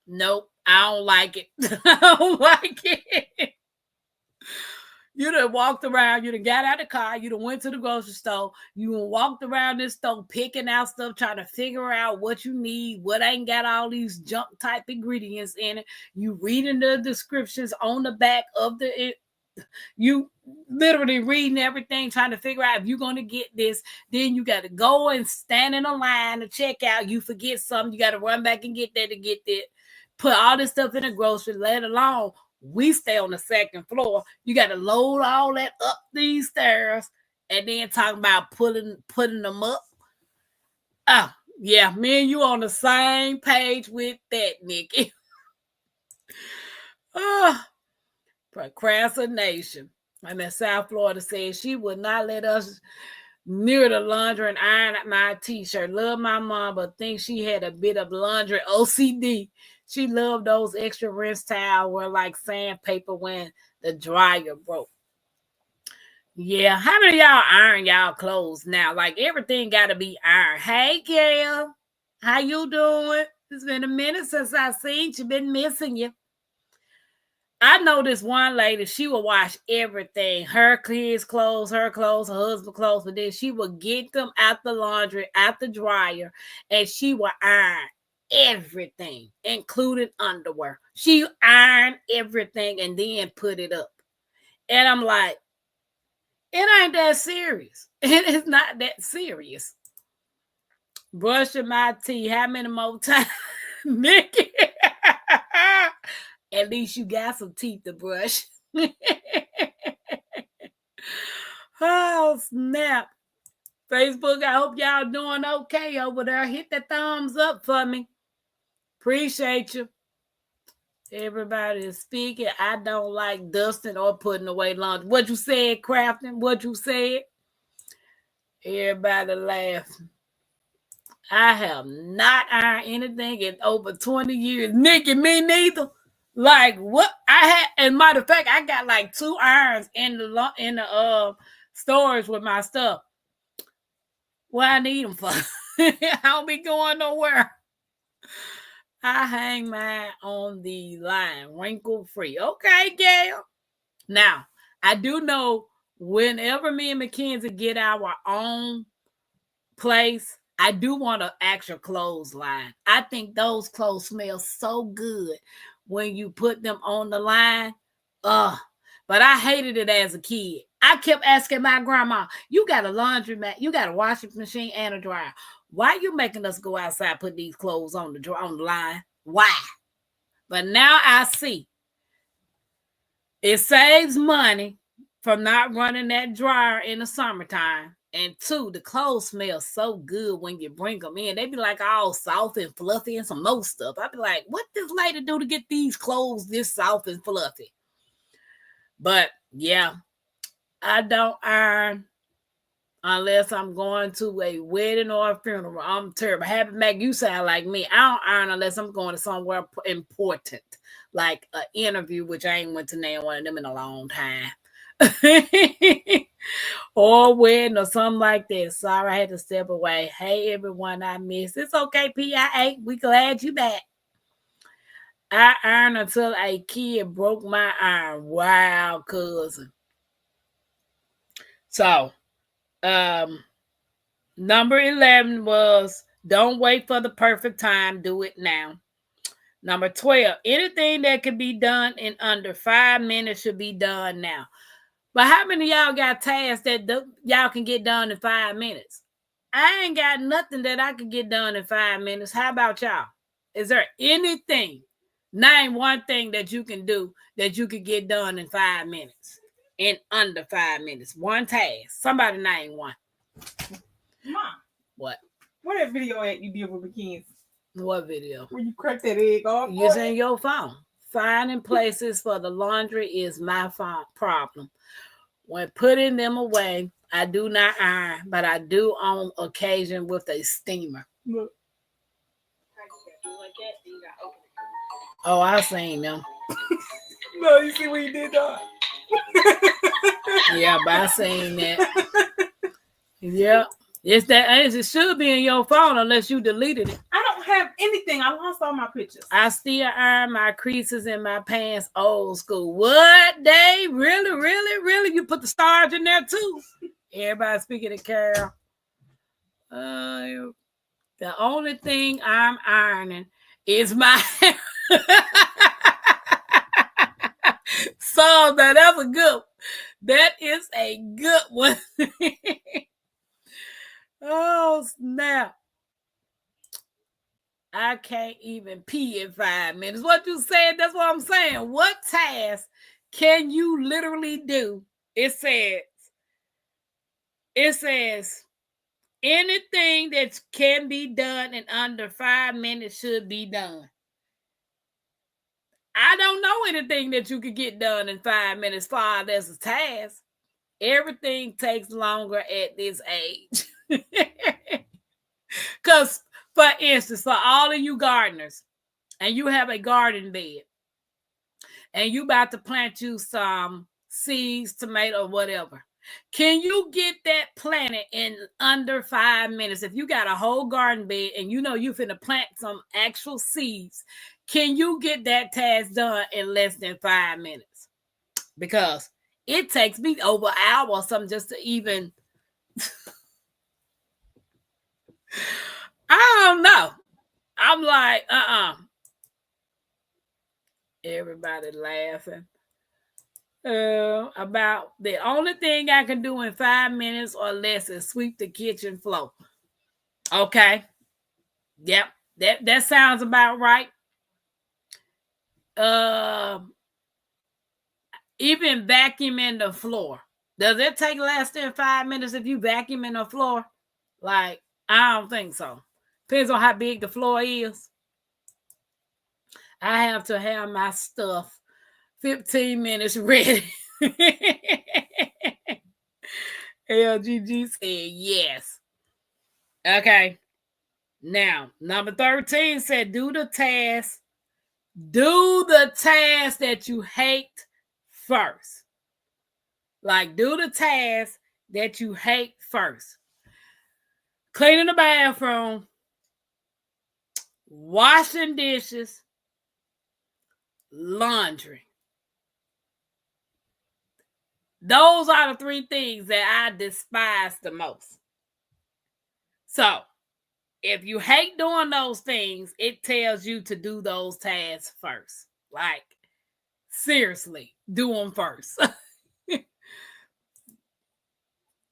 C: Nope, I don't like it. I don't like it. You done walked around, you done got out of the car, you done went to the grocery store, you done walked around this store picking out stuff, trying to figure out what you need, what ain't got all these junk type ingredients in it. You reading the descriptions on the back of you literally reading everything, trying to figure out if you're going to get this. Then you got to go and stand in a line to check out. You forget something, you got to run back and get that to get that. Put all this stuff in the grocery, let alone we stay on the second floor. You got to load all that up these stairs and then talk about putting them up. Oh, yeah, me and you on the same page with that, Nikki. Procrastination. I'm in South Florida says she would not let us near the laundry and iron my t-shirt. Love my mom, but think she had a bit of laundry OCD. She loved those extra rinse towels were like sandpaper when the dryer broke. Yeah, how many of y'all iron y'all clothes now? Like everything got to be ironed. Hey, Gail, how you doing? It's been a minute since I seen you. Been missing you. I know this one lady, she would wash everything. Her kids' clothes, her husband's clothes, but then she would get them out the laundry, out the dryer, and she would iron everything, including underwear. She ironed everything and then put it up. And I'm like, it ain't that serious. It is not that serious. Brushing my teeth. How many more times, Nikki? At least you got some teeth to brush. Oh, snap. Facebook, I hope y'all doing okay over there. Hit the thumbs up for me. Appreciate you. Everybody is speaking. I don't like dusting or putting away laundry. What you said, Crafting? What you said? Everybody laughing. I have not ironed anything in over 20 years. Nikki, me neither. Like what I had, and matter of fact, I got like 2 irons in the storage with my stuff. What I need them for? I don't be going nowhere. I hang mine on the line, wrinkle free. Okay, Gail. Now, I do know whenever me and Mackenzie get our own place, I do want an actual clothesline. I think those clothes smell so good when you put them on the line. But I hated it as a kid. I kept asking my grandma, you got a laundromat, you got a washing machine and a dryer. Why you making us go outside put these clothes on the line? Why? But now I see it saves money from not running that dryer in the summertime. And 2, the clothes smell so good when you bring them in. They be like all soft and fluffy and some more stuff. I be like, what this lady do to get these clothes this soft and fluffy? But yeah, I don't iron unless I'm going to a wedding or a funeral. I'm terrible. Happy Mac, you sound like me. I don't iron unless I'm going to somewhere important, like an interview, which I ain't went to name one of them in a long time. Or wedding or something like that. Sorry, I had to step away. Hey, everyone I missed. It's okay, PIA. We glad you back. I ironed until a kid broke my iron. Wow, cousin. So, number 11 was don't wait for the perfect time. Do it now. Number 12, anything that can be done in under 5 minutes should be done now. But how many of y'all got tasks that y'all can get done in 5 minutes? I ain't got nothing that I can get done in 5 minutes. How about y'all? Is there anything? Name one thing that you can do that you could get done in 5 minutes. In under 5 minutes. One task. Somebody name one.
D: Mom.
C: What?
D: Where that video at you did with Mackenzie?
C: What video?
D: Where you crack that egg off?
C: Using your phone. Finding places for the laundry is my problem. When putting them away, I do not iron, but I do on occasion with a steamer.
D: Look.
C: Oh, I seen them.
D: No, you see what you did, dog?
C: Yeah, but I seen that. Yeah. It's that it should be in your phone unless you deleted it.
D: I don't have anything. I lost all my pictures.
C: I still iron my creases in my pants old school. What, Dave? Really? You put the stars in there too? Everybody speaking to Carol. The only thing I'm ironing is my hair. So that's a good one. That is a good one. Oh, snap. I can't even pee in 5 minutes. What you said, that's what I'm saying. What task can you literally do? It says anything that can be done in under 5 minutes should be done. I don't know anything that you could get done in 5 minutes as far as a task. Everything takes longer at this age. Because, for instance, for all of you gardeners, and you have a garden bed, and you about to plant you some seeds, tomato, whatever, can you get that planted in under 5 minutes? If you got a whole garden bed and you know you finna plant some actual seeds, can you get that task done in less than 5 minutes? Because it takes me over an hour or something just to even... I don't know. I'm like, Everybody laughing. About the only thing I can do in 5 minutes or less is sweep the kitchen floor. Okay. Yep. That sounds about right. Even vacuuming the floor. Does it take less than 5 minutes if you vacuum in the floor? Like, I don't think so. Depends on how big the floor is. I have to have my stuff 15 minutes ready. LGG said yes. Okay. Now, number 13 said, do the task that you hate first. Like, do the task that you hate first. Cleaning the bathroom, washing dishes, laundry. Those are the 3 things that I despise the most. So, if you hate doing those things, it tells you to do those tasks first. Like, seriously, do them first.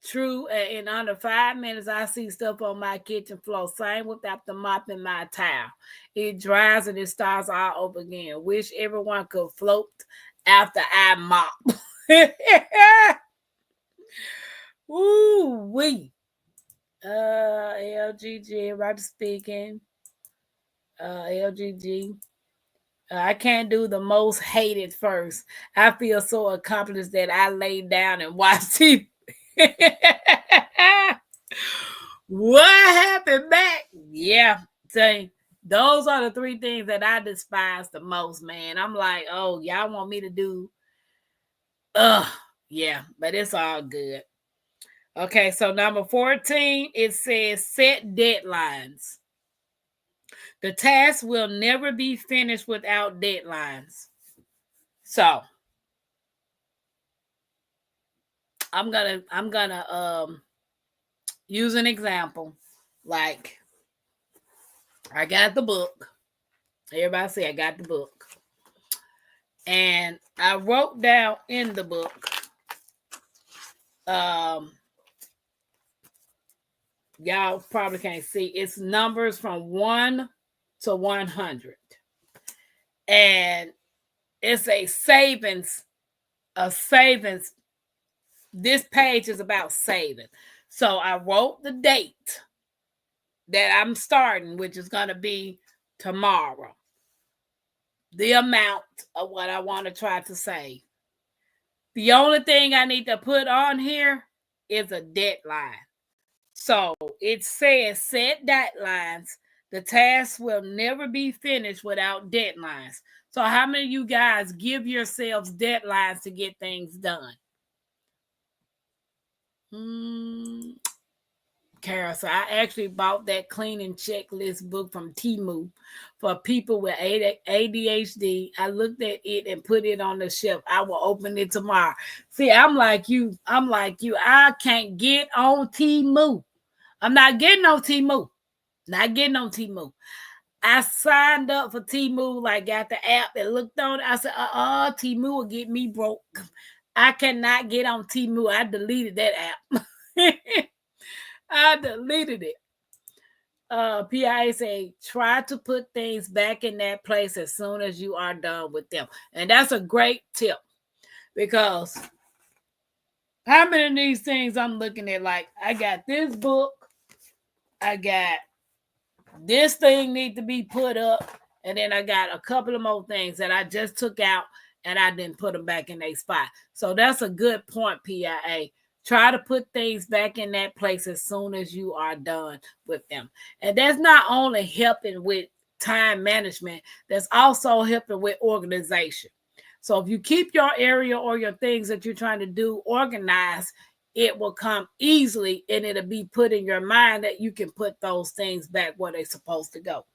C: True, in under 5 minutes, I see stuff on my kitchen floor. Same with after mopping my towel. It dries and it starts all over again. Wish everyone could float after I mop. Ooh, wee. LGG, right speaking. LGG. I can't do the most hated first. I feel so accomplished that I lay down and watch TV. What happened back? Yeah, say those are the 3 things that I despise the most, man. I'm like, oh, y'all want me to do yeah, but it's all good. Okay, so number 14, it says set deadlines. The task will never be finished without deadlines. So I'm gonna use an example. Like, I got the book. Everybody say I got the book. And I wrote down in the book, y'all probably can't see, it's numbers from 1 to 100. And it's a savings. This page is about saving. So I wrote the date that I'm starting, which is going to be tomorrow. The amount of what I want to try to save. The only thing I need to put on here is a deadline. So it says set deadlines. The task will never be finished without deadlines. So how many of you guys give yourselves deadlines to get things done? Carol, so I actually bought that cleaning checklist book from Temu for people with ADHD. I looked at it and put it on the shelf. I will open it tomorrow. See, I'm like you. I can't get on Temu. I'm not getting on Temu. Not getting on Temu. I signed up for Temu, like got the app and looked on it. I said, Temu will get me broke. I cannot get on Temu. I deleted that app. I deleted it. PIA say, try to put things back in that place as soon as you are done with them. And that's a great tip, because how many of these things I'm looking at, like, I got this book, I got this thing need to be put up, and then I got a couple of more things that I just took out and I didn't put them back in their spot. So that's a good point, PIA. Try to put things back in that place as soon as you are done with them. And that's not only helping with time management, that's also helping with organization. So if you keep your area or your things that you're trying to do organized, it will come easily, and it'll be put in your mind that you can put those things back where they're supposed to go.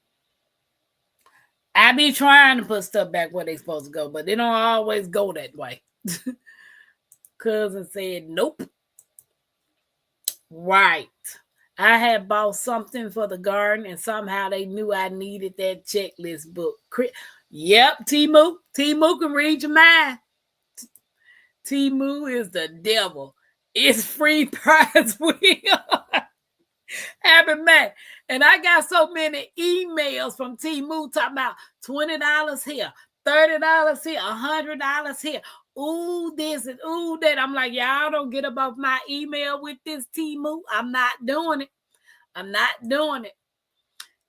C: I be trying to put stuff back where they're supposed to go, but they don't always go that way. Cousin said, nope. Right. I had bought something for the garden, and somehow they knew I needed that checklist book. Yep, Temu. Temu can read your mind. Temu is the devil. It's free prize wheel. Happy man. And I got so many emails from Temu talking about $20 here, $30 here, $100 here. Ooh, this and ooh, that. I'm like, y'all don't get above my email with this Temu. I'm not doing it. I'm not doing it.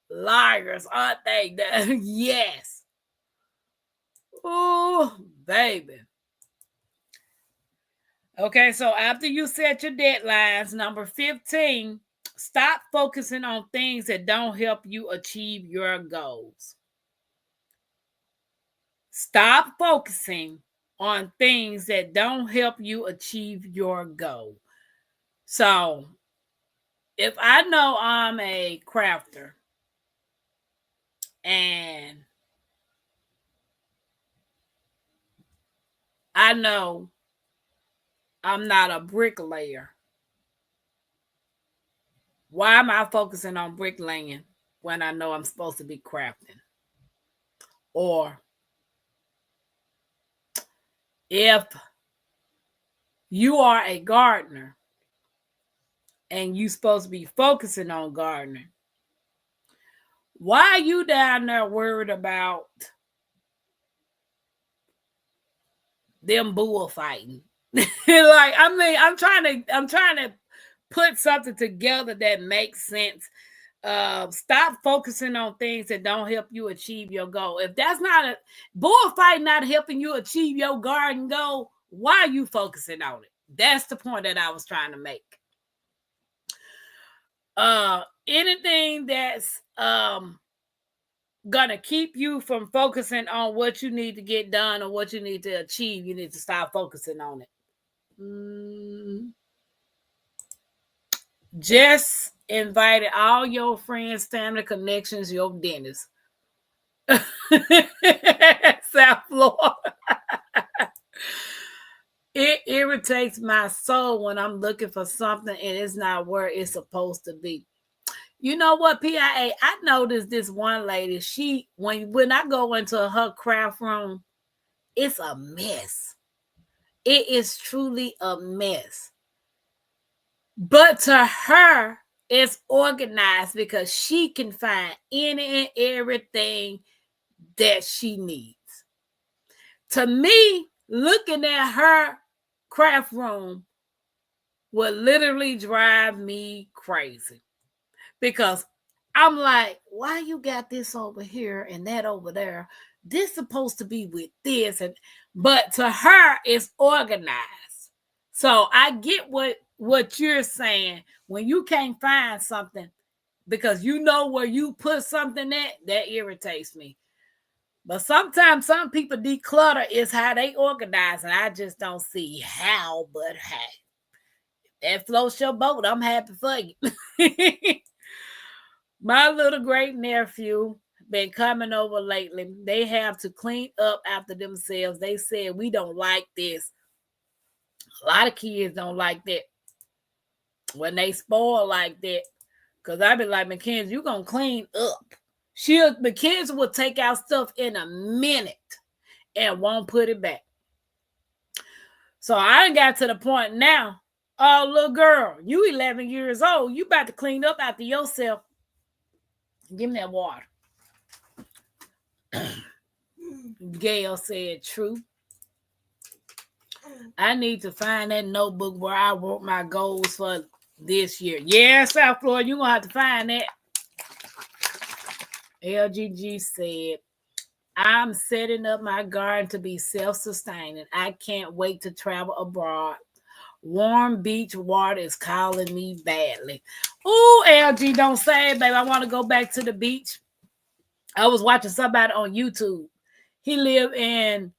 C: Liars, aren't they? Yes. Ooh, baby. Okay, so after you set your deadlines, number 15, Stop focusing on things that don't help you achieve your goals. Stop focusing on things that don't help you achieve your goal. So, if I know I'm a crafter and I know I'm not a bricklayer, why am I focusing on bricklaying when I know I'm supposed to be crafting? Or if you are a gardener and you're supposed to be focusing on gardening, why are you down there worried about them bullfighting? Like, I mean, I'm trying to put something together that makes sense. Stop focusing on things that don't help you achieve your goal. If that's not a bullfight, not helping you achieve your garden goal, why are you focusing on it? That's the point that I was trying to make. Anything that's gonna keep you from focusing on what you need to get done or what you need to achieve, you need to stop focusing on it. Just invited all your friends, family, connections, your dentist. South Florida. It irritates my soul when I'm looking for something and it's not where it's supposed to be. You know what, PIA? I noticed this one lady, when I go into her craft room, it's a mess. It is truly a mess. But to her, it's organized because she can find any and everything that she needs. To me, looking at her craft room would literally drive me crazy. Because I'm like, why you got this over here and that over there? This supposed to be with this. But to her, it's organized. So I get what you're saying. When you can't find something because you know where you put something at, that irritates me. But sometimes some people declutter is how they organize, and I just don't see how, but hey, if that floats your boat, I'm happy for you. My little great nephew been coming over lately. They have to clean up after themselves. They said, we don't like this. A lot of kids don't like that when they spoil like that. Because I be like, Mackenzie, you going to clean up. Mackenzie will take out stuff in a minute and won't put it back. So I done got to the point now. Oh, little girl, you 11 years old. You about to clean up after yourself. Give me that water. Gail said, true. I need to find that notebook where I wrote my goals for this year. Yeah, South Florida, you're going to have to find that. LGG said, I'm setting up my garden to be self-sustaining. I can't wait to travel abroad. Warm beach water is calling me badly. Ooh, LG, don't say it, babe. I want to go back to the beach. I was watching somebody on YouTube. He lived in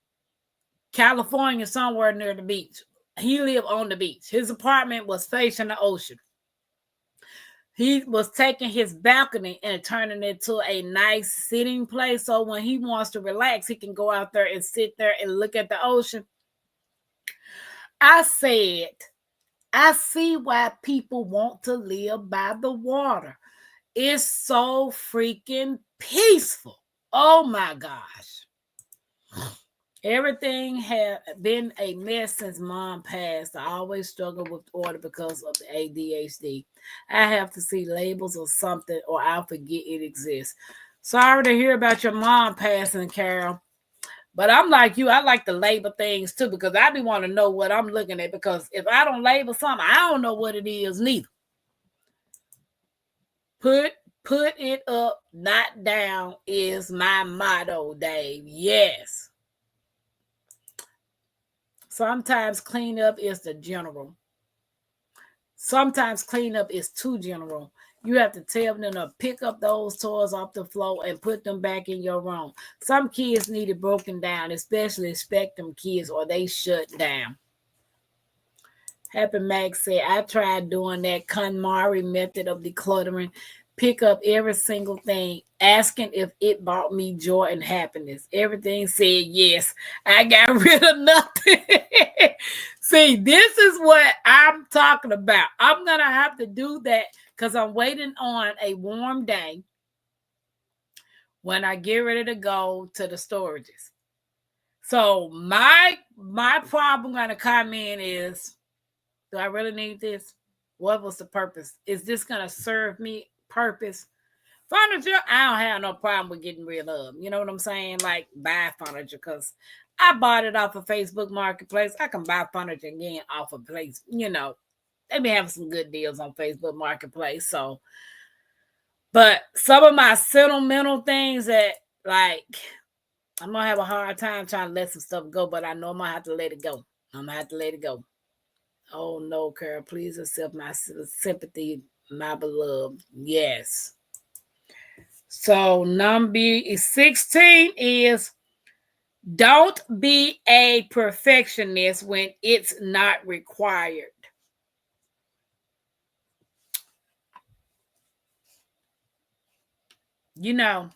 C: California, somewhere near the beach. He lived on the beach. His apartment was facing the ocean. He was taking his balcony and turning it to a nice sitting place. So when he wants to relax, he can go out there and sit there and look at the ocean. I said, I see why people want to live by the water. It's so freaking peaceful. Oh my gosh. Everything had been a mess since mom passed. I always struggle with order because of the ADHD. I have to see labels or something or I'll forget it exists. Sorry to hear about your mom passing, Carol. But I'm like you. I like to label things too because I be want to know what I'm looking at because if I don't label something, I don't know what it is neither. Put it up, not down is my motto, Dave. Yes. Sometimes cleanup is the general. sometimes cleanup is too general. You have to tell them to pick up those toys off the floor and put them back in your room. Some kids need it broken down, especially spectrum kids, or they shut down. Happy Max said, I tried doing that KonMari method of decluttering. Pick up every single thing, asking if it brought me joy and happiness. Everything said yes. I got rid of nothing. See, this is what I'm talking about. I'm going to have to do that because I'm waiting on a warm day when I get ready to go to the storages. So my problem going to come in is, do I really need this? What was the purpose? Is this going to serve me purpose? Furniture, I don't have no problem with getting rid of. You know what I'm saying? Like buy furniture, because I bought it off of Facebook Marketplace. I can buy furniture again off of place. You know, they be having some good deals on Facebook Marketplace. So, but some of my sentimental things that, like, I'm going to have a hard time trying to let some stuff go, but I know I'm going to have to let it go. I'm going to have to let it go. Oh, no, Carol, please accept my sympathy, my beloved. Yes. So number 16 is, don't be a perfectionist when it's not required. You know,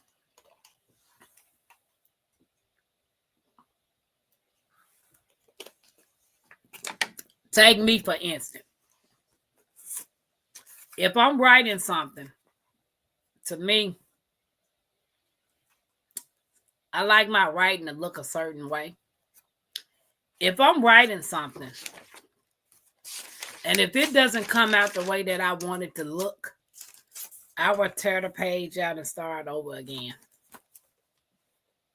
C: take me for instance. If I'm writing something, to me, I like my writing to look a certain way. If I'm writing something, and if it doesn't come out the way that I want it to look, I will tear the page out and start over again.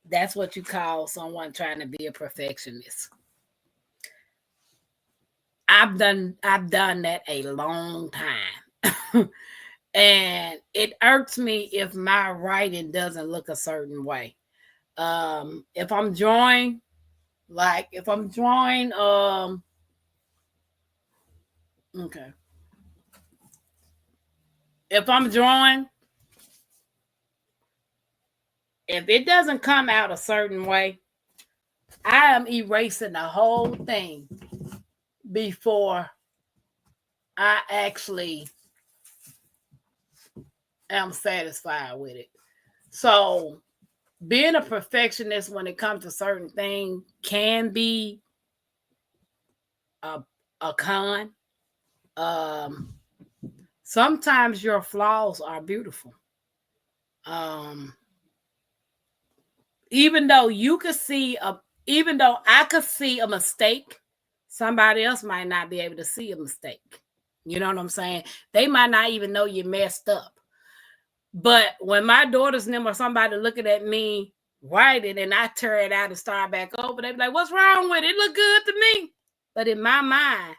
C: That's what you call someone trying to be a perfectionist. I've done that a long time. And it irks me if my writing doesn't look a certain way. If I'm drawing, okay. If I'm drawing, if it doesn't come out a certain way, I am erasing the whole thing before I actually am satisfied with it. So being a perfectionist when it comes to certain things can be a con. Sometimes your flaws are beautiful. Even though I could see a mistake, somebody else might not be able to see a mistake. You know what I'm saying? They might not even know you messed up. But when my daughters and them or somebody looking at me writing and I tear it out and start back over, they be like, what's wrong with it? It look good to me. But in my mind,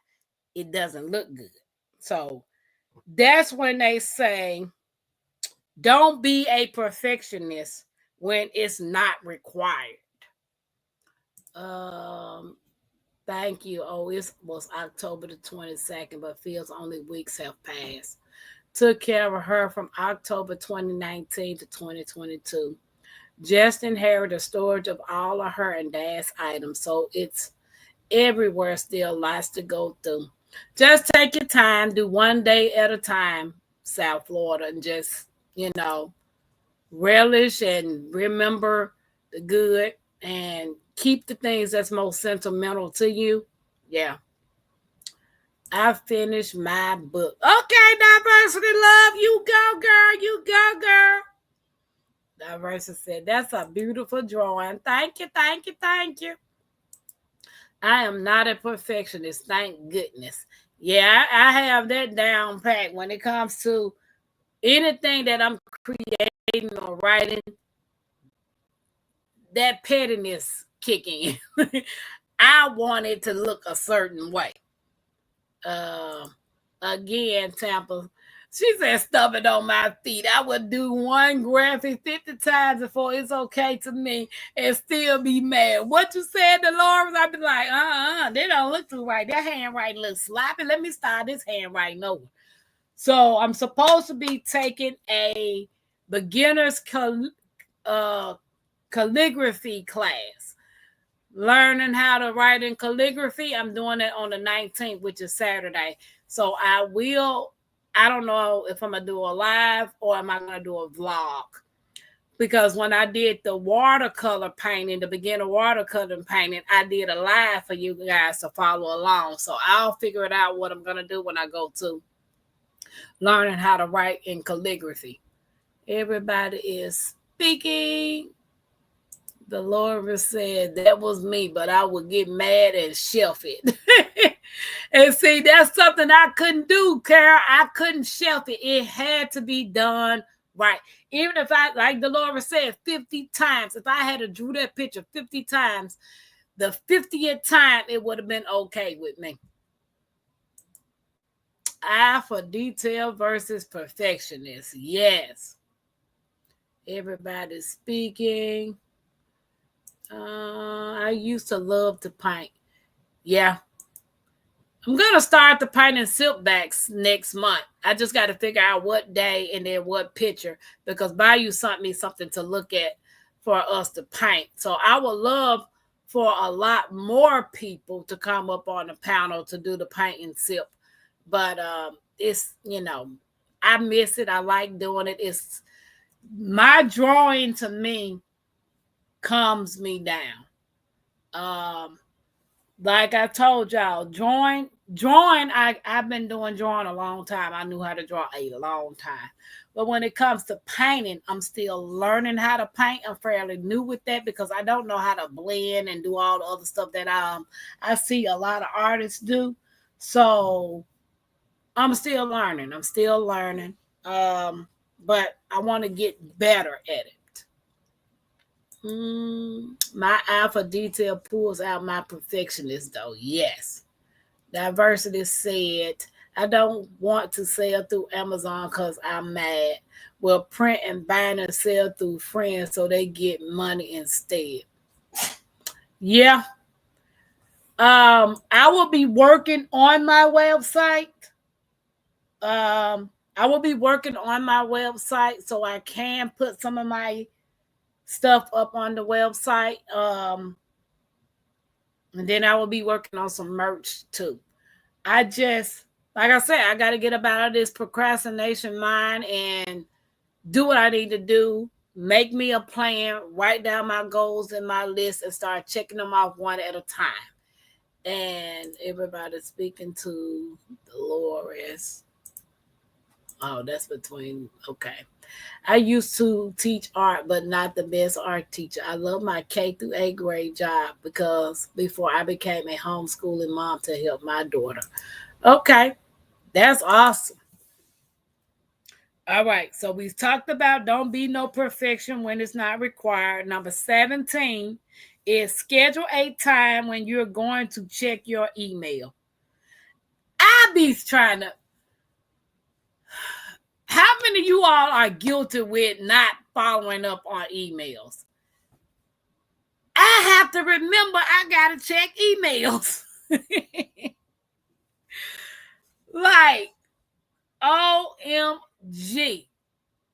C: it doesn't look good. So that's when they say, don't be a perfectionist when it's not required. Thank you. Oh, it was October the 22nd, but feels only weeks have passed. Took care of her from October 2019 to 2022. Just inherited storage of all of her and Dad's items, so it's everywhere still, lots to go through. Just take your time, do one day at a time, South Florida, and just, relish and remember the good and keep the things that's most sentimental to you. Yeah. I finished my book. Okay, Diversity Love, you go, girl. You go, girl. Diversity said, that's a beautiful drawing. Thank you, thank you, thank you. I am not a perfectionist, thank goodness. Yeah, I have that down pat when it comes to anything that I'm creating or writing. That pettiness kicking in. I want it to look a certain way. Again, Tampa She said, stuff it on my feet. I would do one graphic 50 times before it's okay to me and still be mad. What you said, Dolores? I'd be like, they don't look too right. That handwriting looks sloppy. Let me start this handwriting over. So I'm supposed to be taking a beginner's calligraphy class. Learning how to write in calligraphy. I'm doing it on the 19th, which is Saturday. So I don't know if I'm going to do a live or am I going to do a vlog. Because when I did the watercolor painting, the beginner watercolor painting, I did a live for you guys to follow along. So I'll figure it out what I'm going to do when I go to learning how to write in calligraphy. Everybody is speaking. Dolores said that was me, but I would get mad and shelf it. And see, that's something I couldn't do, Carol. I couldn't shelf it. It had to be done right. Even if I, like Dolores said, 50 times, if I had to drew that picture 50 times, the 50th time, it would have been okay with me. Eye for detail versus perfectionist. Yes. Everybody's speaking. I used to love to paint. Yeah. I'm going to start the painting silkbacks next month. I just got to figure out what day and then what picture, because Bayou sent me something to look at for us to paint. So I would love for a lot more people to come up on the panel to do the painting silk. But it's, I miss it. I like doing it. It's my drawing to me calms me down. Like I told y'all, drawing, I've been doing drawing a long time. I knew how to draw a long time. But when it comes to painting, I'm still learning how to paint. I'm fairly new with that because I don't know how to blend and do all the other stuff that I see a lot of artists do. So I'm still learning. But I want to get better at it. My eye for detail pulls out my perfectionist, though. Yes. Diversity said, I don't want to sell through Amazon because I'm mad. Well, print and bind and sell through friends so they get money instead. Yeah. I will be working on my website. So I can put some of my stuff up on the website. And then I will be working on some merch too. I just, like I said, I got to get up out of this procrastination mind and do what I need to do. Make me a plan, write down my goals in my list and start checking them off one at a time. And everybody's speaking to Dolores. Oh, that's between, okay. I used to teach art, but not the best art teacher. I love my K through 8th grade job because before I became a homeschooling mom to help my daughter. Okay, that's awesome. All right, so we talked about don't be no perfection when it's not required. Number 17 is schedule a time when you're going to check your email. I be trying to. How many of you all are guilty with not following up on emails? I have to remember I got to check emails. Like, OMG.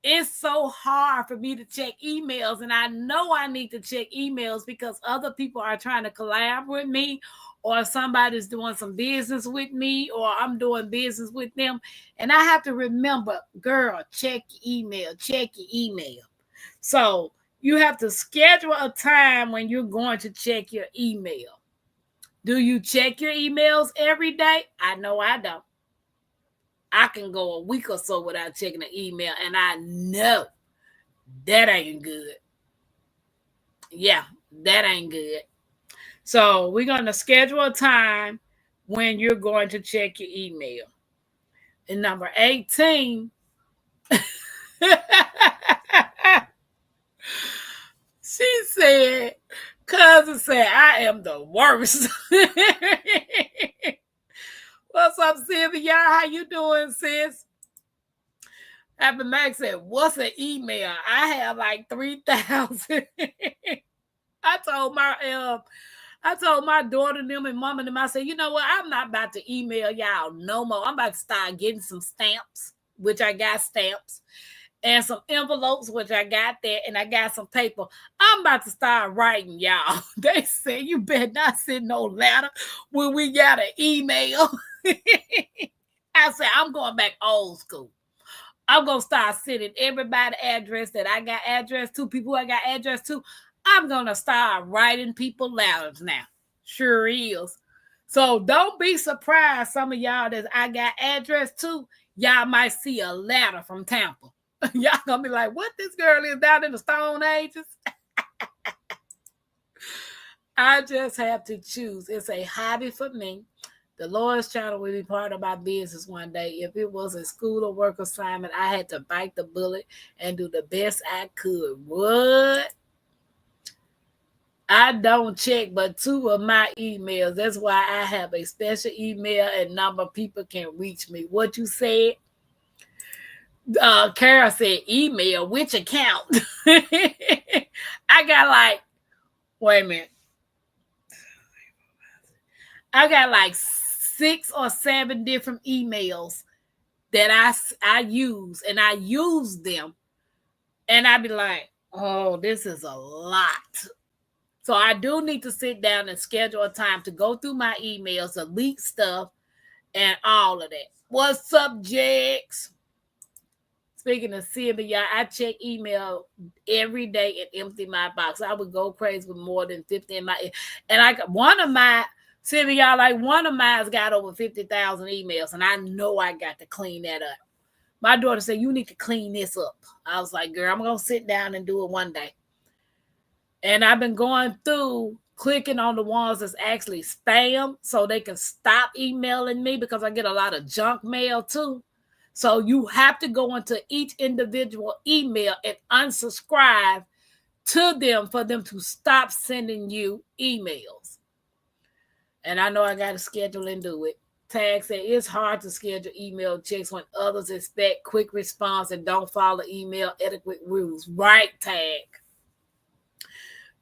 C: It's so hard for me to check emails. And I know I need to check emails because other people are trying to collab with me, or somebody's doing some business with me, or I'm doing business with them. And I have to remember, girl, check your email. So you have to schedule a time when you're going to check your email. Do you check your emails every day? I know I don't. I can go a week or so without checking an email, and I know that ain't good. Yeah, that ain't good. So we're going to schedule a time when you're going to check your email. And number 18, she said, cousin said, I am the worst. What's up, Sylvia? How you doing, sis? Happy Max said, what's an email? I have like 3,000. I told my daughter them and mom and them, I said, you know what? I'm not about to email y'all no more. I'm about to start getting some stamps, which I got stamps, and some envelopes, which I got there, and I got some paper. I'm about to start writing y'all. They said, you better not send no letter when we got an email. I said, I'm going back old school. I'm going to start sending everybody address that I got address to, people I got address to. I'm going to start writing people letters now. Sure is. So don't be surprised, some of y'all that I got address to, y'all might see a letter from Tampa. Y'all going to be like, what this girl is down in the Stone Ages? I just have to choose. It's a hobby for me. The Lord's channel will be part of my business one day. If it was a school or work assignment, I had to bite the bullet and do the best I could. What? I don't check but 2 of my emails. That's why I have a special email and number people can reach me. What you said? Carol said email. Which account? I got like, wait a minute. I got like 6 or 7 different emails that I use, and I use them, and I be like, oh, this is a lot. So I do need to sit down and schedule a time to go through my emails, delete stuff, and all of that. What's up, Jax? Speaking of Sylvia, I check email every day and empty my box. I would go crazy with more than 50 in my, and one of mine's got over 50,000 emails, and I know I got to clean that up. My daughter said, you need to clean this up. I was like, girl, I'm going to sit down and do it one day. And I've been going through, clicking on the ones that's actually spam so they can stop emailing me, because I get a lot of junk mail too. So you have to go into each individual email and unsubscribe to them for them to stop sending you emails. And I know I got to schedule and do it. Tag said it's hard to schedule email checks when others expect quick response and don't follow email etiquette rules. Right, Tag.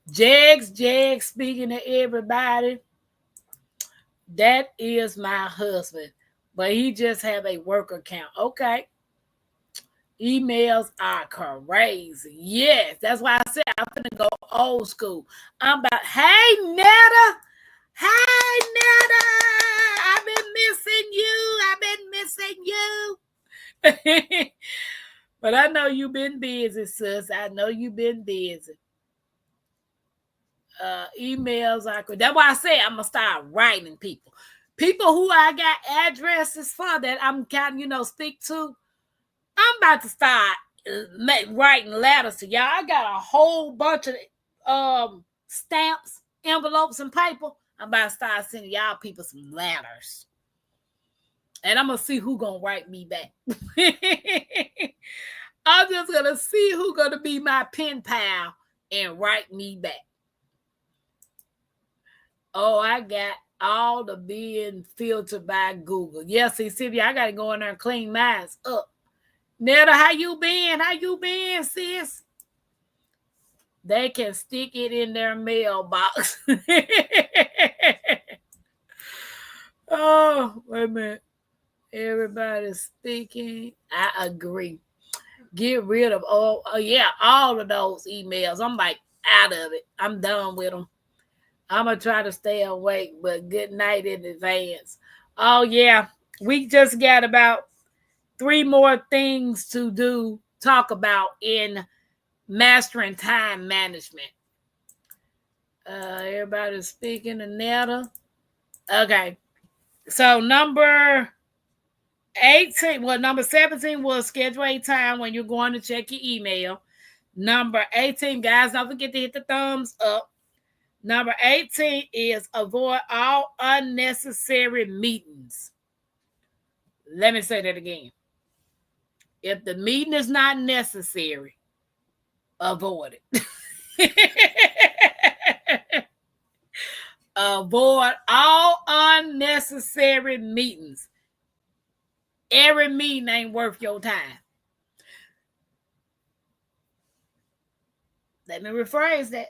C: Jags, speaking to everybody, that is my husband, but he just have a work account. Okay. Emails are crazy. Yes, that's why I said I'm going to go old school. I'm about, hey, Netta. Hey, Netta. I've been missing you. But I know you've been busy, sis. I know you've been busy. Emails are good. That's why I say I'm gonna start writing people who I got addresses for that I'm kind of, speak to. I'm about to start writing letters to y'all. I got a whole bunch of stamps, envelopes, and paper. I'm about to start sending y'all people some letters, and I'm gonna see who gonna write me back. I'm just gonna see who gonna be my pen pal and write me back. Oh, I got all the being filtered by Google. Yes, see, Sylvia, I got to go in there and clean mine up. Netta, how you been? How you been, sis? They can stick it in their mailbox. Oh, wait a minute. Everybody's speaking. I agree. Get rid of all of those emails. I'm like out of it. I'm done with them. I'm going to try to stay awake, but good night in advance. Oh, yeah. We just got about 3 more things to talk about in mastering time management. Everybody's speaking to Netta. Okay. So number 17 was schedule a time when you're going to check your email. Number 18, guys, don't forget to hit the thumbs up. Number 18 is avoid all unnecessary meetings. Let me say that again. If the meeting is not necessary, avoid it. Avoid all unnecessary meetings. Every meeting ain't worth your time. Let me rephrase that.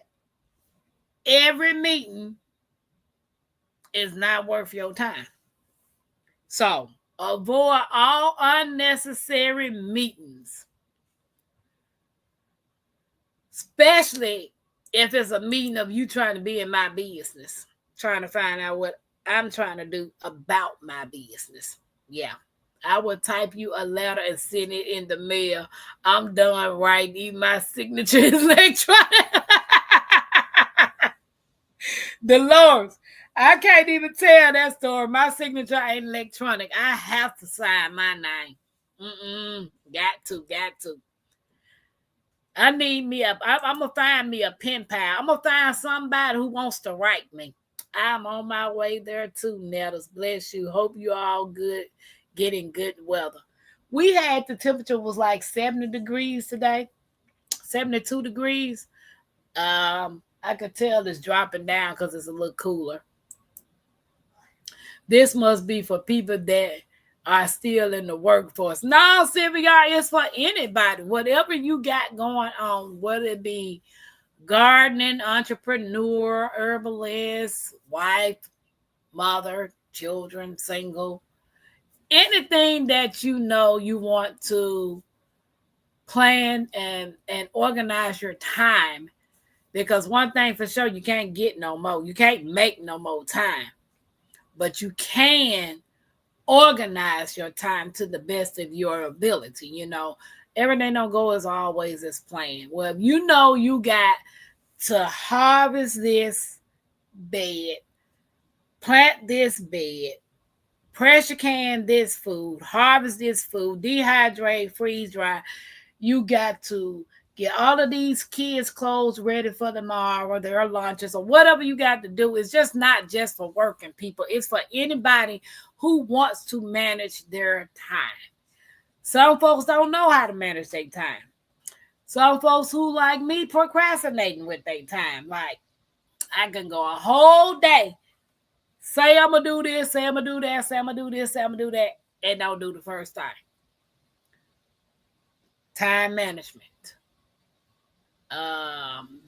C: Every meeting is not worth your time. So avoid all unnecessary meetings, especially if it's a meeting of you trying to be in my business, trying to find out what I'm trying to do about my business. Yeah. I would type you a letter and send it in the mail. I'm done writing. Even my signature is electronic. Dolores, I can't even tell that story. My signature ain't electronic. I have to sign my name. Got to. I need me I'm going to find me a pen pal. I'm going to find somebody who wants to write me. I'm on my way there too, Nettles. Bless you. Hope you all good, getting good weather. We had the temperature was like 70 degrees today, 72 degrees. I could tell it's dropping down because it's a little cooler. This must be for people that are still in the workforce. No, Sylvia, it's for anybody. Whatever you got going on, whether it be gardening, entrepreneur, herbalist, wife, mother, children, single, anything that you know you want to plan and organize your time. Because one thing for sure, you can't get no more. You can't make no more time. But you can organize your time to the best of your ability. You know, everything don't go as always as planned. Well, if you know you got to harvest this bed, plant this bed, pressure can this food, harvest this food, dehydrate, freeze dry, you got to get all of these kids' clothes ready for tomorrow, their lunches, or whatever you got to do. It's just not just for working people. It's for anybody who wants to manage their time. Some folks don't know how to manage their time. Some folks who, like me, procrastinating with their time. Like, I can go a whole day, say I'm going to do this, say I'm going to do that, say I'm going to do this, say I'm going to do that, and don't do the first thing. Time management.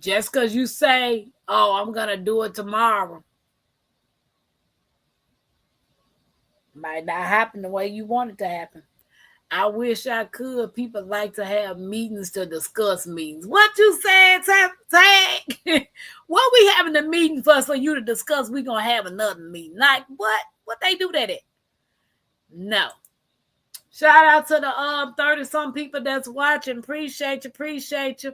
C: Just because you say, oh, I'm going to do it tomorrow, might not happen the way you want it to happen. I wish I could. People like to have meetings to discuss meetings. What you said, Tag? What we having a meeting for you to discuss? We going to have another meeting. Like, what? What they do that at? No. Shout out to the 30-some people that's watching. Appreciate you.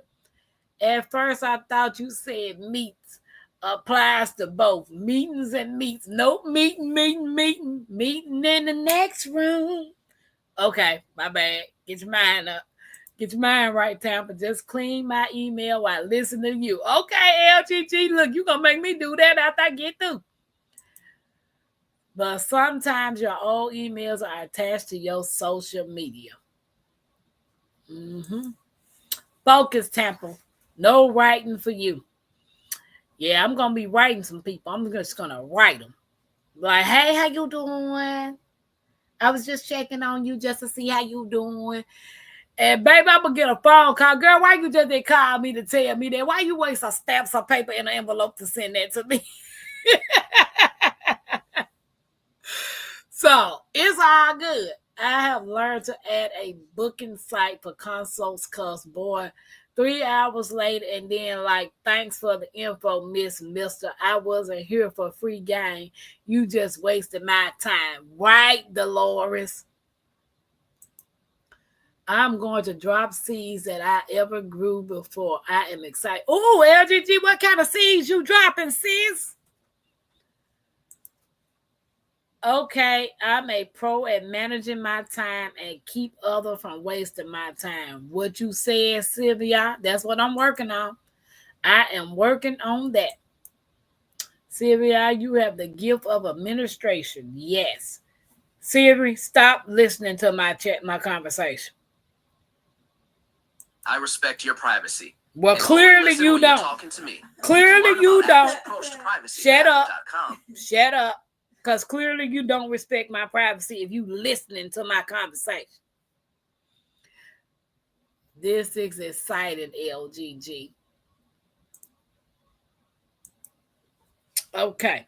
C: At first, I thought you said meets applies to both meetings and meets. Nope, meeting in the next room. Okay, my bad. Get your mind up. Get your mind right, Tampa. Just clean my email while listening to you. Okay, LGG, look, you going to make me do that after I get through. But sometimes your old emails are attached to your social media. Focus, Tampa. No writing for you. Yeah, I'm going to be writing some people. I'm just going to write them. Like, hey, how you doing? I was just checking on you just to see how you doing. And, baby, I'm going to get a phone call. Girl, why you just didn't call me to tell me that? Why you waste some stamps or paper in an envelope to send that to me? So, it's all good. I have learned to add a booking site for consults because, boy, 3 hours later, and then like, thanks for the info, Mister. I wasn't here for free game. You just wasted my time. Right, Dolores? I'm going to drop seeds that I ever grew before. I am excited. Oh, LGG, what kind of seeds you dropping, sis? Okay, I'm a pro at managing my time and keep others from wasting my time. What you said, Sylvia, that's what I'm working on. I am working on that. Sylvia, you have the gift of administration. Yes. Siri, stop listening to my conversation.
E: I respect your privacy.
C: Well, clearly you don't.
E: Talking to me.
C: Clearly you don't. Shut up.
E: Approach
C: Shut up. Because clearly you don't respect my privacy if you listening to my conversation. This is exciting, LGG. Okay.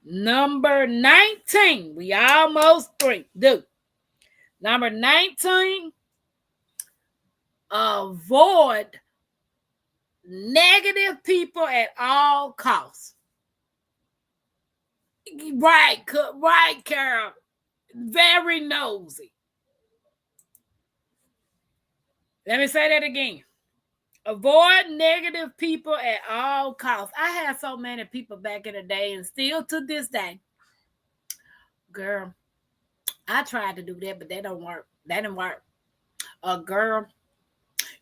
C: Number 19. We almost through. Number 19. Avoid negative people at all costs. Right, Carol. Very nosy. Let me say that again. Avoid negative people at all costs. I had so many people back in the day, and still to this day. Girl, I tried to do that, but that don't work. That didn't work. Girl,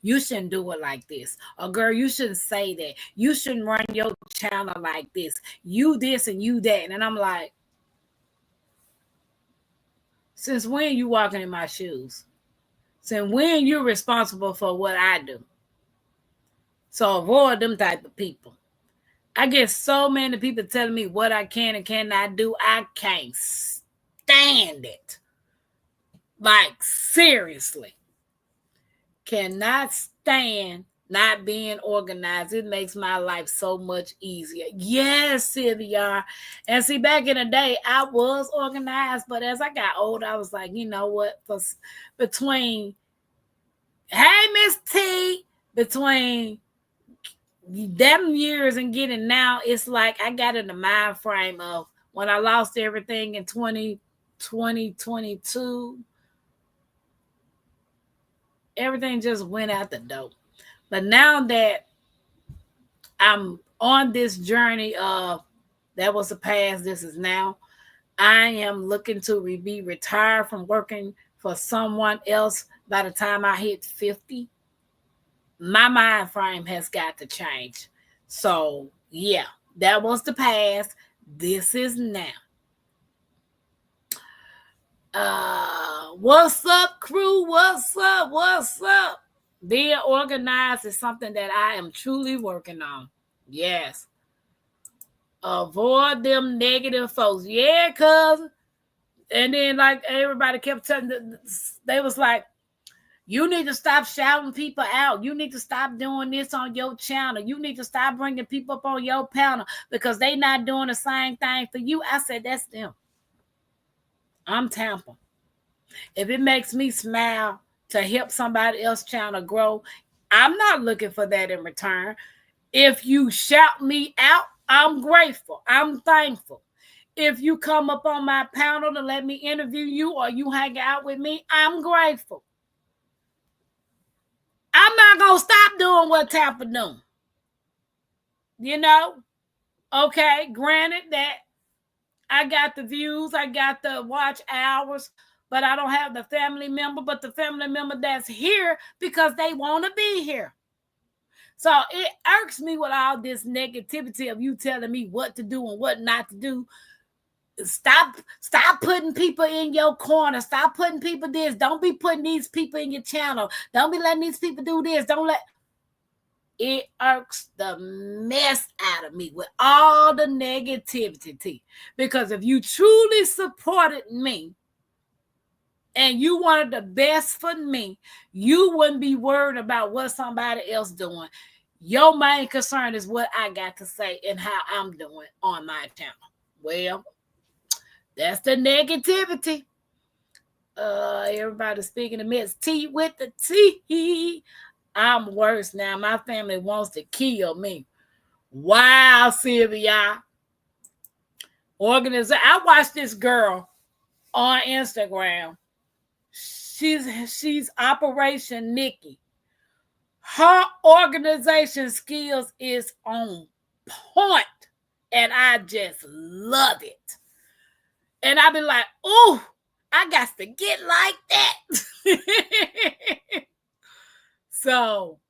C: you shouldn't do it like this. Girl, you shouldn't say that. You shouldn't run your channel like this. You this and you that. And I'm like, since when you walking in my shoes? Since when you're responsible for what I do? So avoid them type of people. I get so many people telling me what I can and cannot do. I can't stand it. Like, seriously. Cannot stand not being organized. It makes my life so much easier. Yes, Sylvia. And see, back in the day, I was organized, but as I got older, I was like, you know what? Between, hey, Miss T, between them years and getting now, it's like I got in the mind frame of when I lost everything in 2022. Everything just went out the door. But now that I'm on this journey of that was the past, this is now, I am looking to be retired from working for someone else by the time I hit 50. My mind frame has got to change. So, yeah, that was the past. This is now. What's up, crew? What's up? What's up? Being organized is something that I am truly working on. Yes. Avoid them negative folks. Yeah, cuz. And then, like, everybody kept telling, they was like, you need to stop shouting people out. You need to stop doing this on your channel. You need to stop bringing people up on your panel because they not doing the same thing for you. I said, that's them. I'm Tampa. If it makes me smile to help somebody else's channel grow, I'm not looking for that in return. If you shout me out, I'm grateful. I'm thankful. If you come up on my panel to let me interview you or you hang out with me, I'm grateful. I'm not going to stop doing what Tampa doing. You know? Okay, granted that I got the views, I got the watch hours, but I don't have the family member, but the family member that's here because they want to be here. So it irks me with all this negativity of you telling me what to do and what not to do. Stop putting people in your corner. Stop putting people this. Don't be putting these people in your channel. Don't be letting these people do this. It irks the mess out of me with all the negativity. Because if you truly supported me and you wanted the best for me, you wouldn't be worried about what somebody else doing. Your main concern is what I got to say and how I'm doing on my channel. Well, that's the negativity. Everybody speaking to Miss T with the T. I'm worse now. My family wants to kill me. Wow, Sylvia. I watched this girl on Instagram. She's Operation Nikki. Her organization skills is on point, and I just love it. And I be like, oh, I got to get like that. So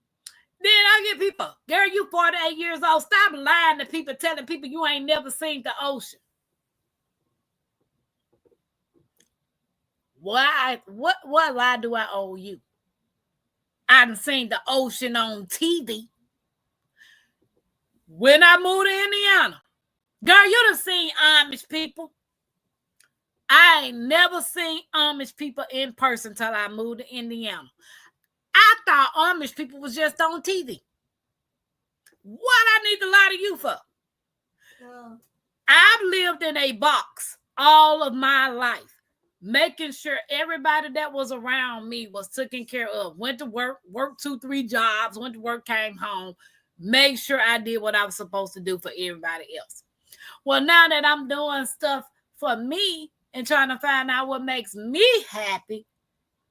C: then I get people, girl, you 48 years old. Stop lying to people, telling people you ain't never seen the ocean. Why? What lie do I owe you? I done seen the ocean on TV. When I moved to Indiana, girl, you done seen Amish people. I ain't never seen Amish people in person till I moved to Indiana. I thought Amish people was just on TV. What I need to lie to you for? I've lived in a box all of my life, making sure everybody that was around me was taken care of. Went to work, worked 2-3 jobs, went to work, came home, made sure I did what I was supposed to do for everybody else. Well, now that I'm doing stuff for me and trying to find out what makes me happy,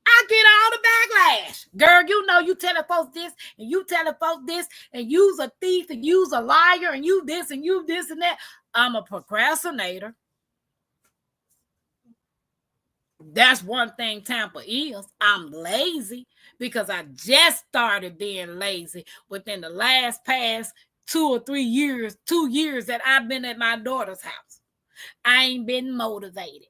C: I get all the backlash. Girl, you know you telling folks this and you telling folks this and you's a thief and you's a liar and you this and you this and that. I'm a procrastinator. That's one thing Tampa is. I'm lazy because I just started being lazy within the past 2 or 3 years, 2 years that I've been at my daughter's house. I ain't been motivated.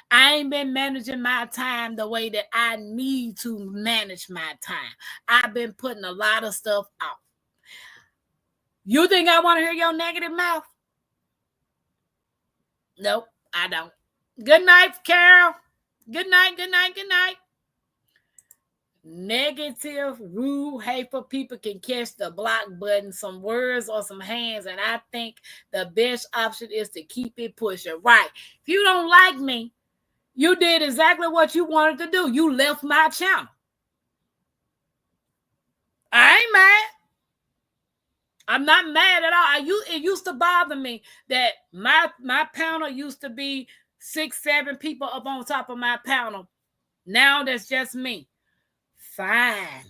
C: I ain't been managing my time the way that I need to manage my time. I've been putting a lot of stuff off. You think I want to hear your negative mouth? Nope, I don't. Good night, Carol. Good night, good night, good night. Negative, rude, hateful people can catch the block button, some words or some hands, and I think the best option is to keep it pushing. Right. If you don't like me, you did exactly what you wanted to do. You left my channel. I ain't mad. I'm not mad at all. It used to bother me that my panel used to be 6-7 people up on top of my panel. Now that's just me. Fine.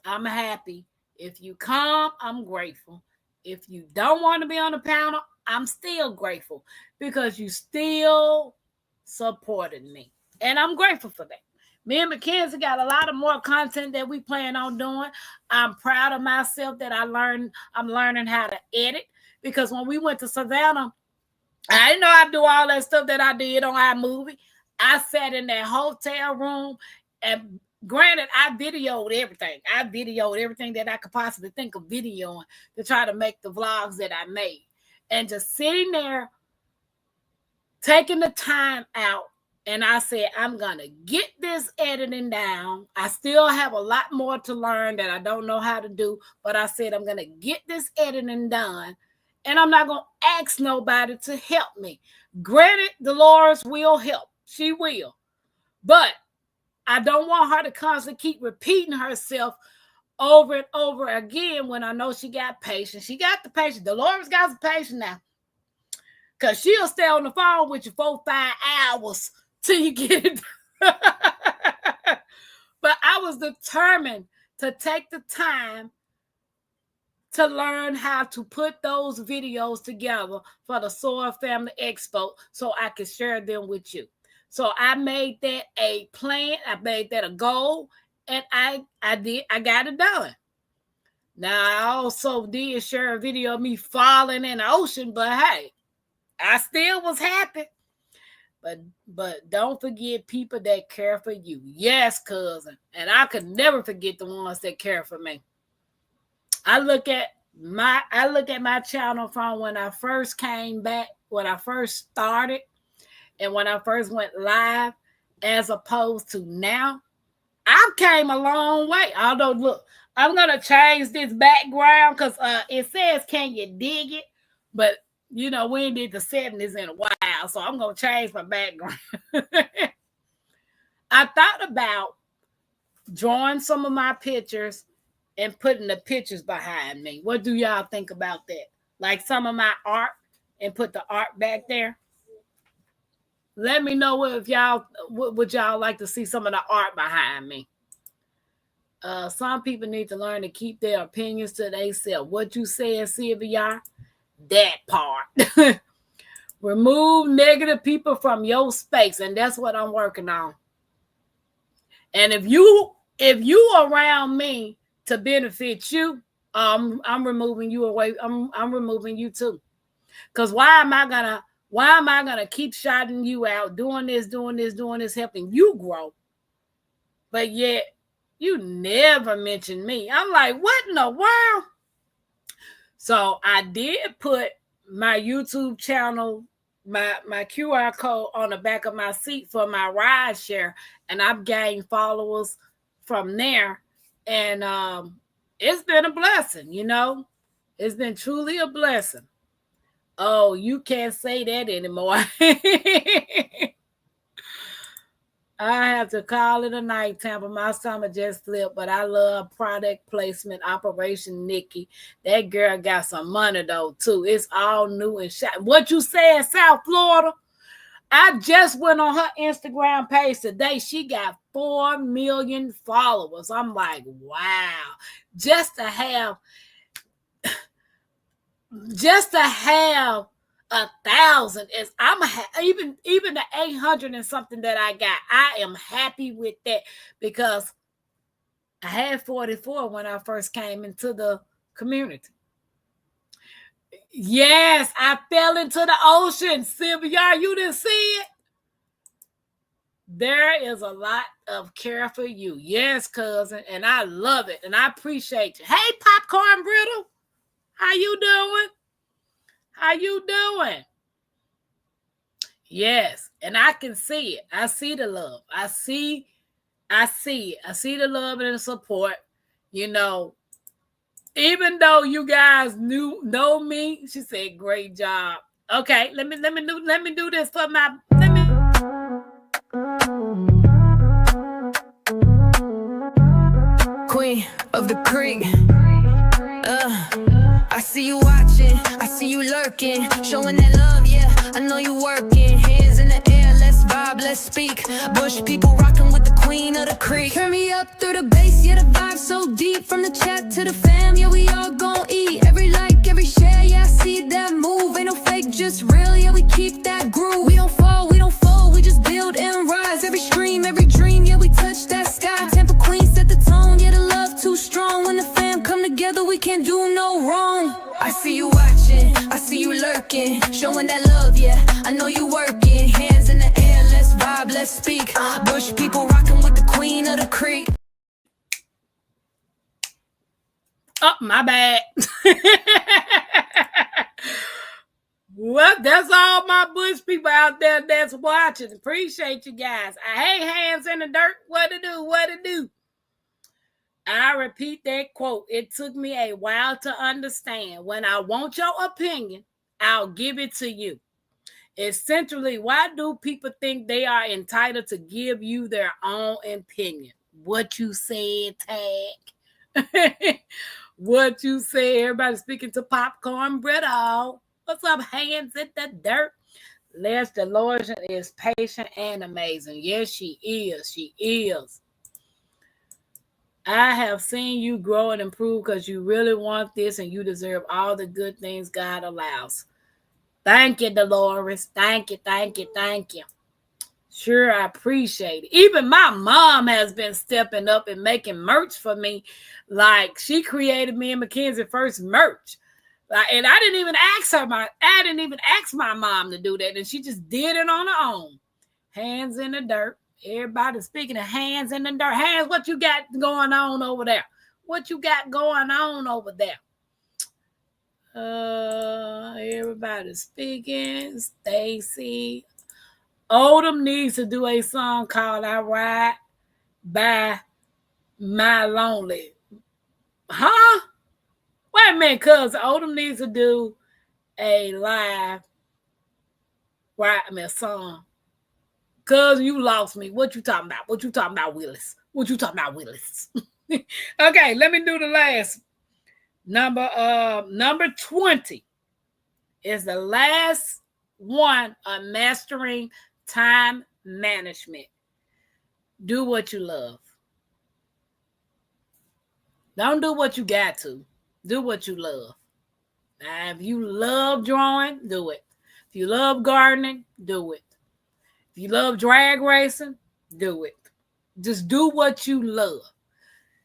C: I'm happy. If you come, I'm grateful. If you don't want to be on the panel, I'm still grateful because you still supported me. And I'm grateful for that. Me and Mackenzie got a lot of more content that we plan on doing. I'm proud of myself that I'm learning how to edit because when we went to Savannah, I didn't know I'd do all that stuff that I did on iMovie. I sat in that hotel room and granted, I videoed everything. I videoed everything that I could possibly think of videoing to try to make the vlogs that I made. And just sitting there, taking the time out, and I said, I'm going to get this editing down. I still have a lot more to learn that I don't know how to do, but I said, I'm going to get this editing done, and I'm not going to ask nobody to help me. Granted, Dolores will help. She will. But I don't want her to constantly keep repeating herself over and over again when I know she got patience. She got the patience. Dolores got some patience now. Because she'll stay on the phone with you 4-5 hours till you get it. But I was determined to take the time to learn how to put those videos together for the Soar Family Expo so I could share them with you. So I made that a plan. I made that a goal, and I got it done. Now, I also did share a video of me falling in the ocean, but hey, I still was happy. But don't forget people that care for you. Yes, cousin. And I could never forget the ones that care for me. I look at my channel from when I first came back, when I first started, and when I first went live, as opposed to now. I've came a long way. Although, look, I'm going to change this background because it says, can you dig it? But, you know, we ain't did the 70s in a while, so I'm going to change my background. I thought about drawing some of my pictures and putting the pictures behind me. What do y'all think about that? Like some of my art and put the art back there? Let me know if y'all would y'all like to see some of the art behind me. Some people need to learn to keep their opinions to themselves. What you said, Sylvia? That part. Remove negative people from your space, and that's what I'm working on. And if you around me to benefit you, I'm removing you away. I'm removing you too. Because why am I gonna keep shouting you out, doing this, helping you grow? But yet you never mention me. I'm like, what in the world? So I did put my YouTube channel, my QR code on the back of my seat for my ride share, and I've gained followers from there. And it's been a blessing, you know. It's been truly a blessing. Oh, you can't say that anymore. I have to call it a night, Tampa. My stomach just slipped, but I love product placement, Operation Nikki. That girl got some money, though, too. It's all new and shot. What you said, South Florida? I just went on her Instagram page today. She got 4 million followers. I'm like, wow. Just to have 1,000 is even the 800 and something that I got. I am happy with that because I had 44 when I first came into the community. Yes, I fell into the ocean. Sylvia, you didn't see it? There is a lot of care for you. Yes, cousin, and I love it, and I appreciate you. Hey, Popcorn Brittle, how you doing? How you doing? Yes, and I can see it. I see the love. I see it. I see the love and the support. You know, even though you guys know me, she said, "Great job." Okay, let me do this for my.
A: Queen of the creek. I see you watching, I see you lurking, showing that love, yeah, I know you working. Hands in the air, let's vibe, let's speak. Bush people rocking with the queen of the creek. Turn me up through the bass, yeah, the vibe so deep. From the chat to the fam, yeah, we all gon' eat. Every like, every share, yeah, I see that move. Ain't no fake, just real, yeah, we keep that groove. We don't fall, we just build and rise. Every stream, every dream, yeah, we touch that sky. Tampa Queen set the tone, yeah, the love too strong. When the fam come together, we can't do no wrong. I see you watching, I see you lurking, showing that love, yeah, I know you working. Hands in the air, let's vibe, let's speak. Bush people rocking with the queen of the creek.
C: Oh, my bad. Well, that's all my Bush people out there that's watching. Appreciate you guys. I hate hands in the dirt. What to do? I repeat that quote. It took me a while to understand. When I want your opinion, I'll give it to you. Essentially, why do people think they are entitled to give you their own opinion? What you said, Tag. What you say. Everybody speaking to Popcorn Brittle. What's up, hands in the dirt? Les DeLorean is patient and amazing. Yes, she is. She is. I have seen you grow and improve because you really want this and you deserve all the good things God allows. Thank you, Dolores. Thank you. Sure, I appreciate it. Even my mom has been stepping up and making merch for me. Like, she created me and Mackenzie first merch. And I didn't even ask my mom to do that. And she just did it on her own. Hands in the dirt. Everybody speaking of hands in the dirt. Hands, what you got going on over there? Everybody speaking. Stacy. Odom needs to do a song called I Ride by My Lonely. Huh? Wait a minute, cuz Odom needs to do a live a song. Cuz you lost me. What you talking about, Willis? Okay, let me do the last. Number 20 is the last one on mastering time management. Do what you love. Don't do what you got to. Do what you love. Now, if you love drawing, do it. If you love gardening, do it. If you love drag racing, do it. Just do what you love.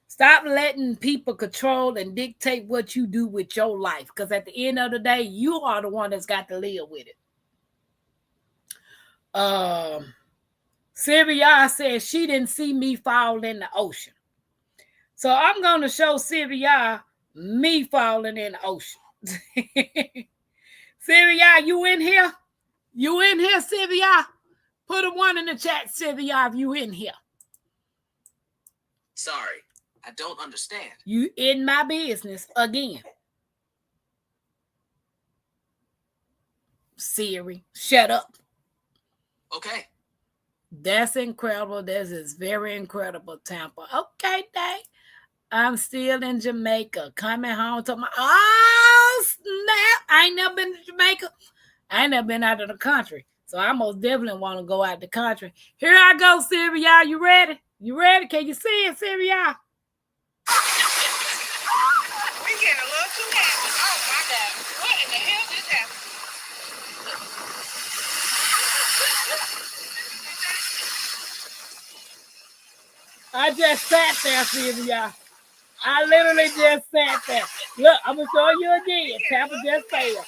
C: Stop letting people control and dictate what you do with your life. Because at the end of the day, you are the one that's got to live with it. Sylvia says she didn't see me fall in the ocean. So I'm going to show Sylvia me falling in the ocean. Sylvia, you in here? You in here, Sylvia? Put a 1 in the chat, Sylvia, if you in here.
E: Sorry, I don't understand.
C: You in my business again. Siri, shut up.
E: Okay.
C: That's incredible. This is very incredible, Tampa. Okay, Day. I'm still in Jamaica. Coming home to my snap. I ain't never been to Jamaica. I ain't never been out of the country. So I most definitely want to go out the country. Here I go, Siri. Y'all. You ready? You ready? Can you see it, Siri? Y'all?
F: We getting a little too happy. Oh my God. What in the hell just happened?
C: I just sat there, Siri, y'all. I literally just sat there. Look, I'm going to show you again. Tampa just failed.
F: Oh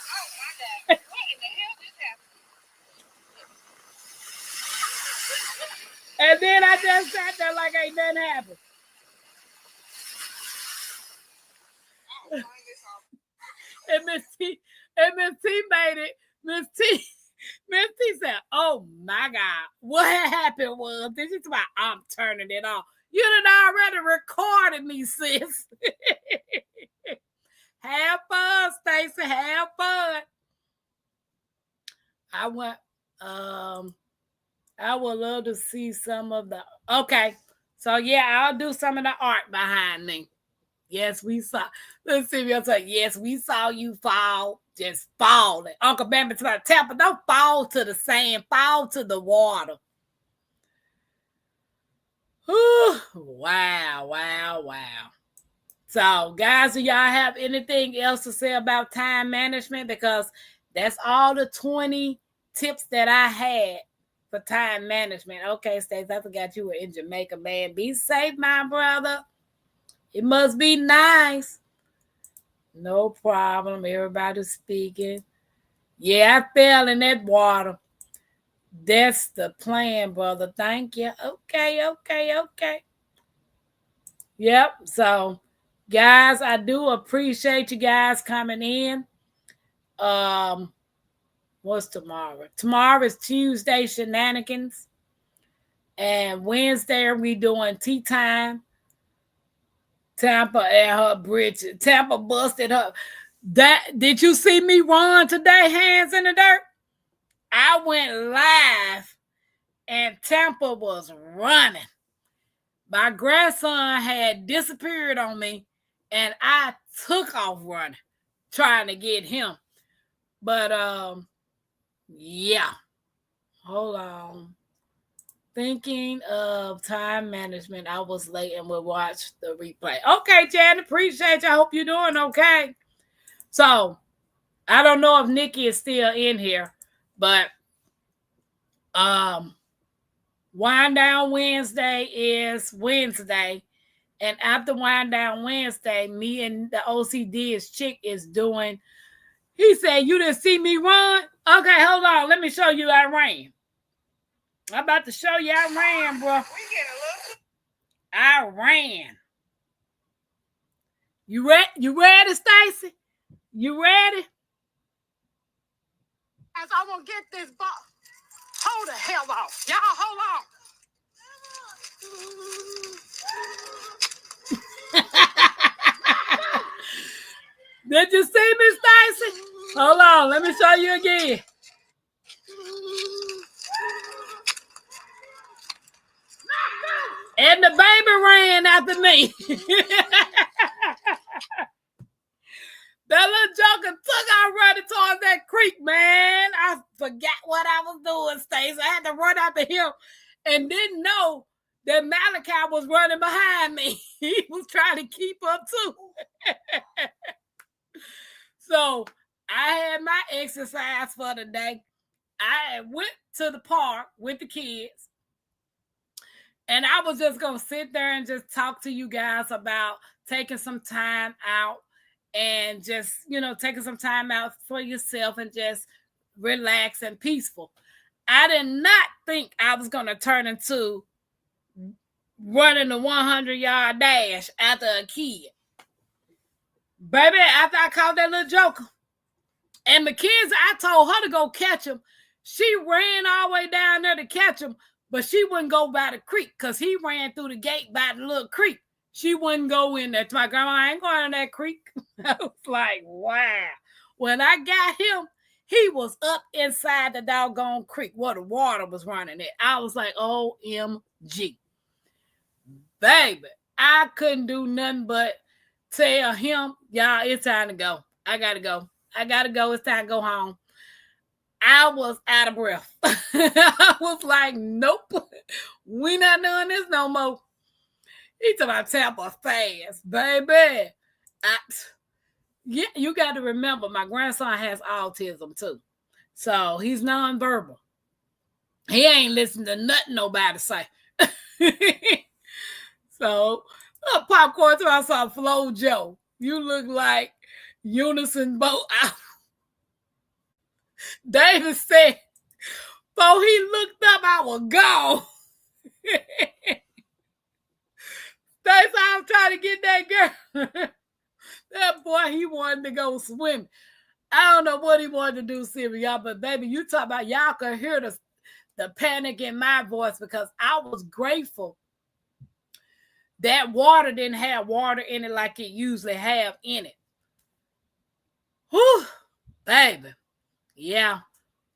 F: my God. What in the hell just happened?
C: And then I just sat there like ain't nothing happened. And Miss T made it. Miss T said, "Oh my God, what happened was this is why I'm turning it off. You done already recorded me, sis. Have fun, Stacy. Have fun." I would love to see some of the. Okay, so yeah, I'll do some of the art behind me. Yes, we saw. Let's see if you'll say, yes, we saw you fall. Just falling. Uncle Bambi's about to tap, but don't fall to the sand. Fall to the water. Whew. Wow. So, guys, do y'all have anything else to say about time management? Because that's all the 20 tips that I had for time management. Okay, Stacey, I forgot you were in Jamaica, man. Be safe, my brother. It must be nice. No problem. Everybody's speaking. Yeah, I fell in that water. That's the plan, brother. Thank you. Okay. Yep. So, guys, I do appreciate you guys coming in. What's tomorrow? Tomorrow is Tuesday shenanigans. And Wednesday we doing tea time. Tampa and her bridge. Tampa busted her. Did you see me run today, hands in the dirt? I went live and Tampa was running. My grandson had disappeared on me and I took off running, trying to get him. But yeah. Hold on. Thinking of time management, I was late and we'll watch the replay. Okay, Jan, appreciate you. I hope you're doing okay. So, I don't know if Nikki is still in here, but Wind Down Wednesday is Wednesday. And after Wind Down Wednesday, me and the OCD's chick is doing, he said, you didn't see me run? Okay, hold on. Let me show you I ran. I'm about to show you I ran, bro. I ran. You ready, Stacy? You ready?
F: As I want to get this ball. Hold the hell off. Y'all hold on.
C: Did you see me, Stacy? Hold on. Let me show you again. And the baby ran after me. That little joker took out running towards that creek, man. I forgot what I was doing, Stacey. I had to run after him and didn't know that Malachi was running behind me. He was trying to keep up too. So I had my exercise for the day. I went to the park with the kids. And I was just going to sit there and just talk to you guys about taking some time out and just, taking some time out for yourself and just relax and peaceful. I did not think I was going to turn into running a 100-yard dash after a kid. Baby, after I caught that little joker, and Mackenzie, I told her to go catch him. She ran all the way down there to catch him, but she wouldn't go by the creek because he ran through the gate by the little creek. She wouldn't go in there. My grandma, I ain't going in that creek. I was like, wow. When I got him, He was up inside the doggone creek where the water was running at. I was like, OMG. Baby, I couldn't do nothing but tell him, y'all, it's time to go. I gotta go. It's time to go home. I was out of breath. I was like, nope, we not doing this no more. He told me Tampa fast, baby. Yeah, you got to remember, my grandson has autism too. So he's nonverbal. He ain't listening to nothing nobody say. So, popcorn till I saw Flo Joe. You look like Unison Boat. David said, before he looked up, I was gone. That's how I'm trying to get that girl. That boy, he wanted to go swim. I don't know what he wanted to do, Siri, y'all, but baby, you talk about, y'all could hear the panic in my voice because I was grateful that water didn't have water in it like it usually have in it. Whew, baby. Yeah.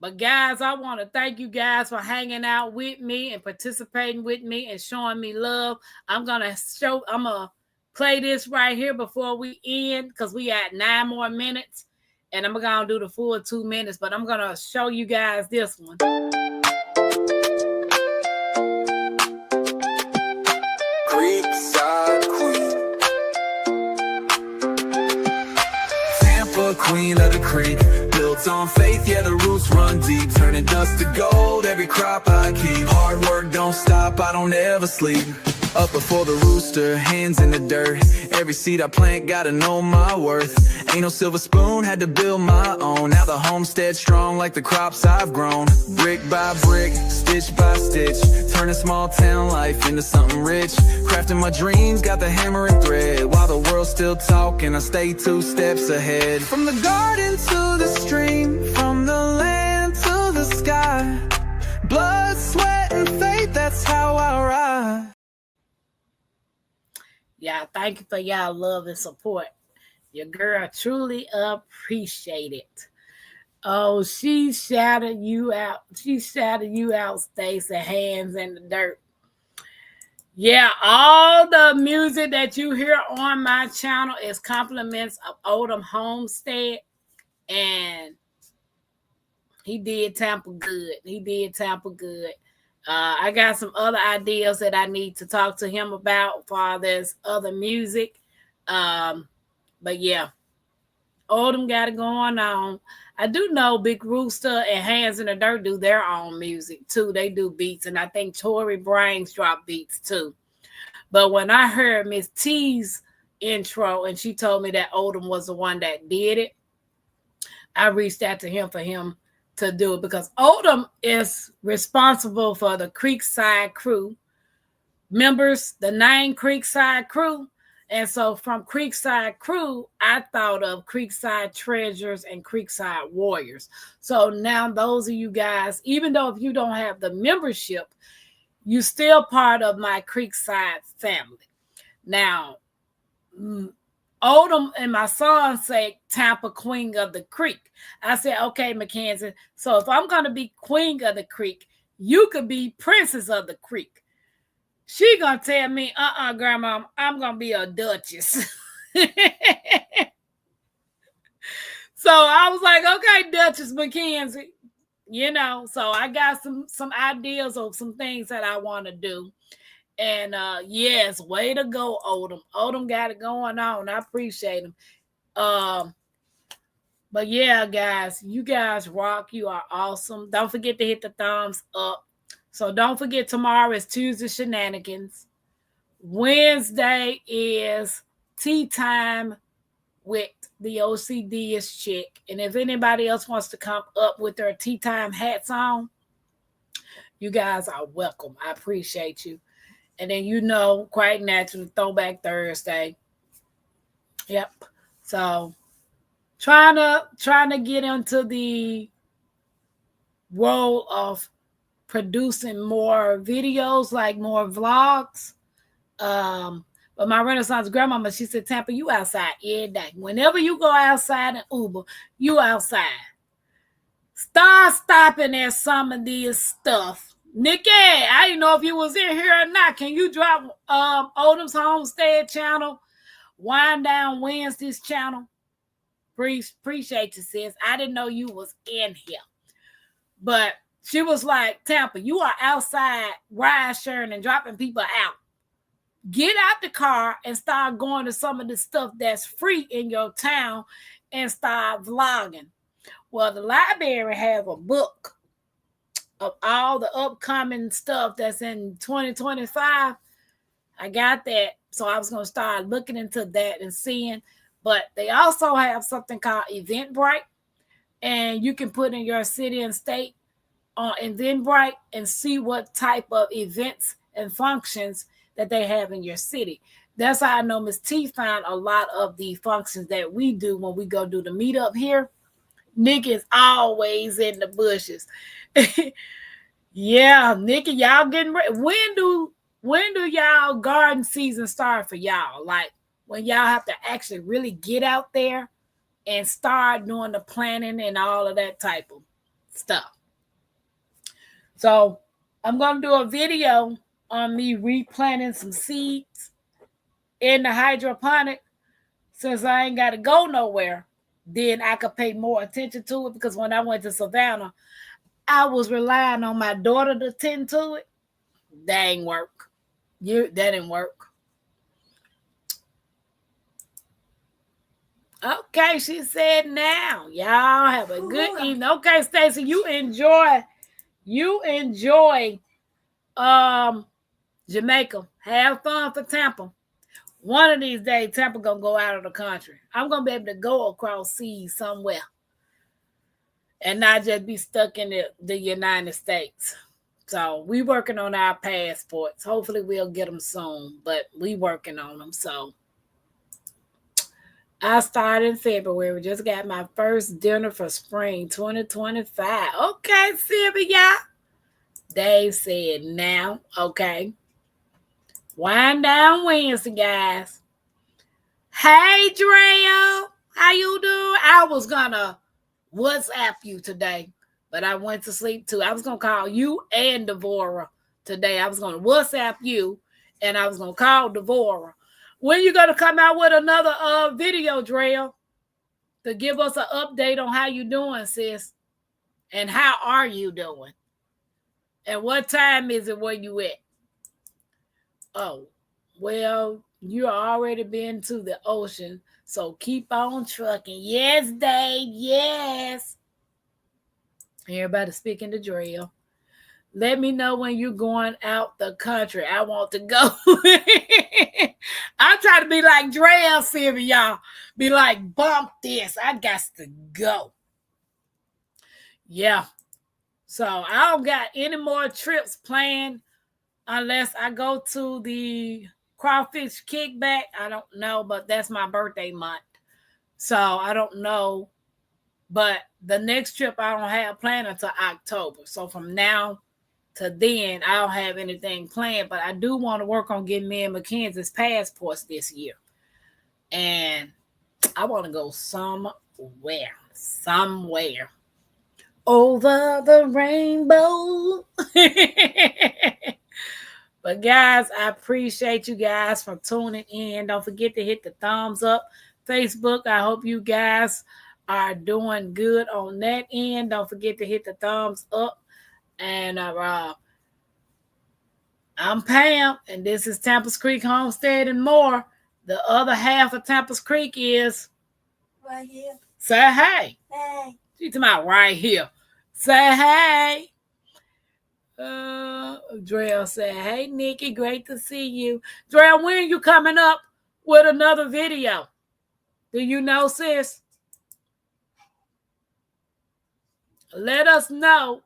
C: But guys, I want to thank you guys for hanging out with me and participating with me and showing me love. I'm going to play this right here before we end because we got 9 more minutes and I'm going to do the full 2 minutes, but I'm going to show you guys this one.
A: Creekside Queen, Tampa queen of the creek, built on faith, yeah, the roots run deep, turning dust to gold, every crop I keep, hard work don't stop, I don't ever sleep, up before the rooster, hands in the dirt, every seed I plant, gotta know my worth, ain't no silver spoon, had to build my own, now the homestead strong like the crops I've grown, brick by brick, stitch by stitch, turning small town life into something rich, crafting my dreams, got the hammer and thread, while the world's still talking, I stay 2 steps ahead, from the garden to the stream, from the land to the sky, blood, sweat, and faith, that's how I ride.
C: Yeah, thank you for y'all love and support. Your girl truly appreciate it. Oh, she shouted you out. She shouted you out, Stacey, hands in the dirt. Yeah, all the music that you hear on my channel is compliments of Odom Homestead. And he did Tampa good. I got some other ideas that I need to talk to him about for this other music. But yeah, Odom got it going on. I do know Big Rooster and Hands in the Dirt do their own music too. They do beats, and I think Tory Brains drop beats too. But when I heard Miss T's intro and she told me that Odom was the one that did it, I reached out to him for him to do it because Odom is responsible for the Creekside Crew members, the 9 Creekside Crew. And so from Creekside Crew, I thought of Creekside Treasures and Creekside Warriors. So now those of you guys, even though if you don't have the membership, you're still part of my Creekside family. Now, Odom and my son say Tampa Queen of the Creek. I said, okay, Mackenzie. So if I'm going to be Queen of the Creek, you could be Princess of the Creek. She going to tell me, Grandma, I'm going to be a Duchess. So I was like, okay, Duchess Mackenzie. You know, so I got some ideas of some things that I want to do. And yes, way to go, Odom. Odom got it going on. I appreciate him. But yeah, guys, you guys rock. You are awesome. Don't forget to hit the thumbs up. So don't forget, tomorrow is Tuesday Shenanigans. Wednesday is tea time with the OCDist chick. And if anybody else wants to come up with their tea time hats on, you guys are welcome. I appreciate you. And then, you know, quite naturally, Throwback Thursday. Yep. So trying to get into the role of producing more videos, like more vlogs. But my Renaissance grandmama, she said, Tampa, you outside every day. Whenever you go outside and Uber, you outside. Start stopping at some of this stuff. Nikki, I didn't know if you was in here or not. Can you drop Odom's Homestead channel, Wind Down Wednesdays channel? Appreciate you, sis. I didn't know you was in here. But she was like, Tampa, you are outside ride sharing and dropping people out. Get out the car and start going to some of the stuff that's free in your town and start vlogging. Well, the library have a book of all the upcoming stuff that's in 2025. I got that. So I was going to start looking into that and seeing. But they also have something called Eventbrite. And you can put in your city and state on Eventbrite and see what type of events and functions that they have in your city. That's how I know Miss T found a lot of the functions that we do when we go do the meetup here. Nick is always in the bushes. Yeah, Nikki, y'all getting ready. When do y'all garden season start for y'all? Like when y'all have to actually really get out there and start doing the planning and all of that type of stuff. So I'm going to do a video on me replanting some seeds in the hydroponic. Since I ain't got to go nowhere, then I could pay more attention to it, because when I went to Savannah, I was relying on my daughter to tend to it. That ain't work. That didn't work. Okay, she said now. Y'all have a good evening. Okay, Stacey, you enjoy Jamaica. Have fun for Tampa. One of these days, Tampa gonna go out of the country. I'm gonna be able to go across seas somewhere and not just be stuck in the United States. So we working on our passports. Hopefully we'll get them soon, but we working on them. So I started in February. Just got my first dinner for spring 2025. Okay, Sylvia. Dave said now. Okay. Wind Down Wednesday, guys. Hey, Drea. How you doing? I was going to WhatsApp you today, but I went to sleep too. I was going to call you and Devora today. I was going to WhatsApp you, and I was going to call Devora. When you going to come out with another video, Drea, to give us an update on how you doing, sis? And how are you doing? And what time is it where you at? Oh, well, you already been to the ocean, so keep on trucking. Yes, Dave, yes. Everybody speaking to Drea. Let me know when you're going out the country. I want to go. I'm trying to be like Drea, Sylvia, y'all. Be like, bump this. I got to go. Yeah. So I don't got any more trips planned unless I go to the Crawfish Kickback. I don't know, but that's my birthday month. So I don't know. But the next trip I don't have planned until October. So from now to then, I don't have anything planned. But I do want to work on getting me and Mackenzie's passports this year. And I want to go somewhere. Over the rainbow. But guys, I appreciate you guys for tuning in. Don't forget to hit the thumbs up. Facebook, I hope you guys are doing good on that end. Don't forget to hit the thumbs up. And I'm Pam, and this is Tampa's Creek Homestead and More. The other half of Tampa's Creek is
B: Right here.
C: say hey.
B: Hey.
C: She's talking about right here. Say hey. Drell said, hey, Nikki, great to see you. Drell, when are you coming up with another video? Do you know, sis? Let us know.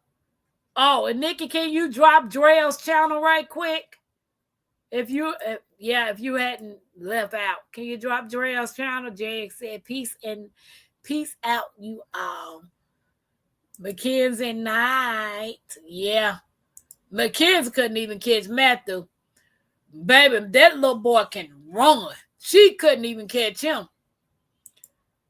C: Oh, and Nikki, can you drop Drell's channel right quick? If you hadn't left out, can you drop Drell's channel? Jay said, peace out, you all. Mackenzie night. Yeah. Mackenzie couldn't even catch Matthew. Baby, that little boy can run. She couldn't even catch him.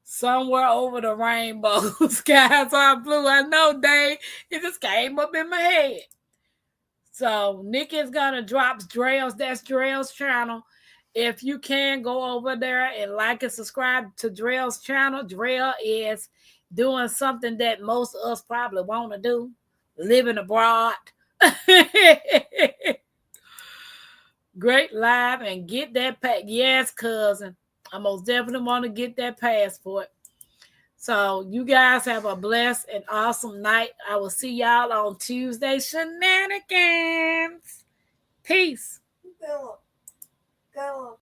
C: Somewhere over the rainbow, skies are blue. I know, Dave. It just came up in my head. So Nikki is gonna drop Drell's. That's Drell's channel. If you can go over there and like and subscribe to Drell's channel. Drell is doing something that most of us probably want to do, living abroad. Great live and get that yes, cousin. I most definitely want to get that passport. So you guys have a blessed and awesome night. I will see y'all on Tuesday shenanigans. Peace.
B: Go.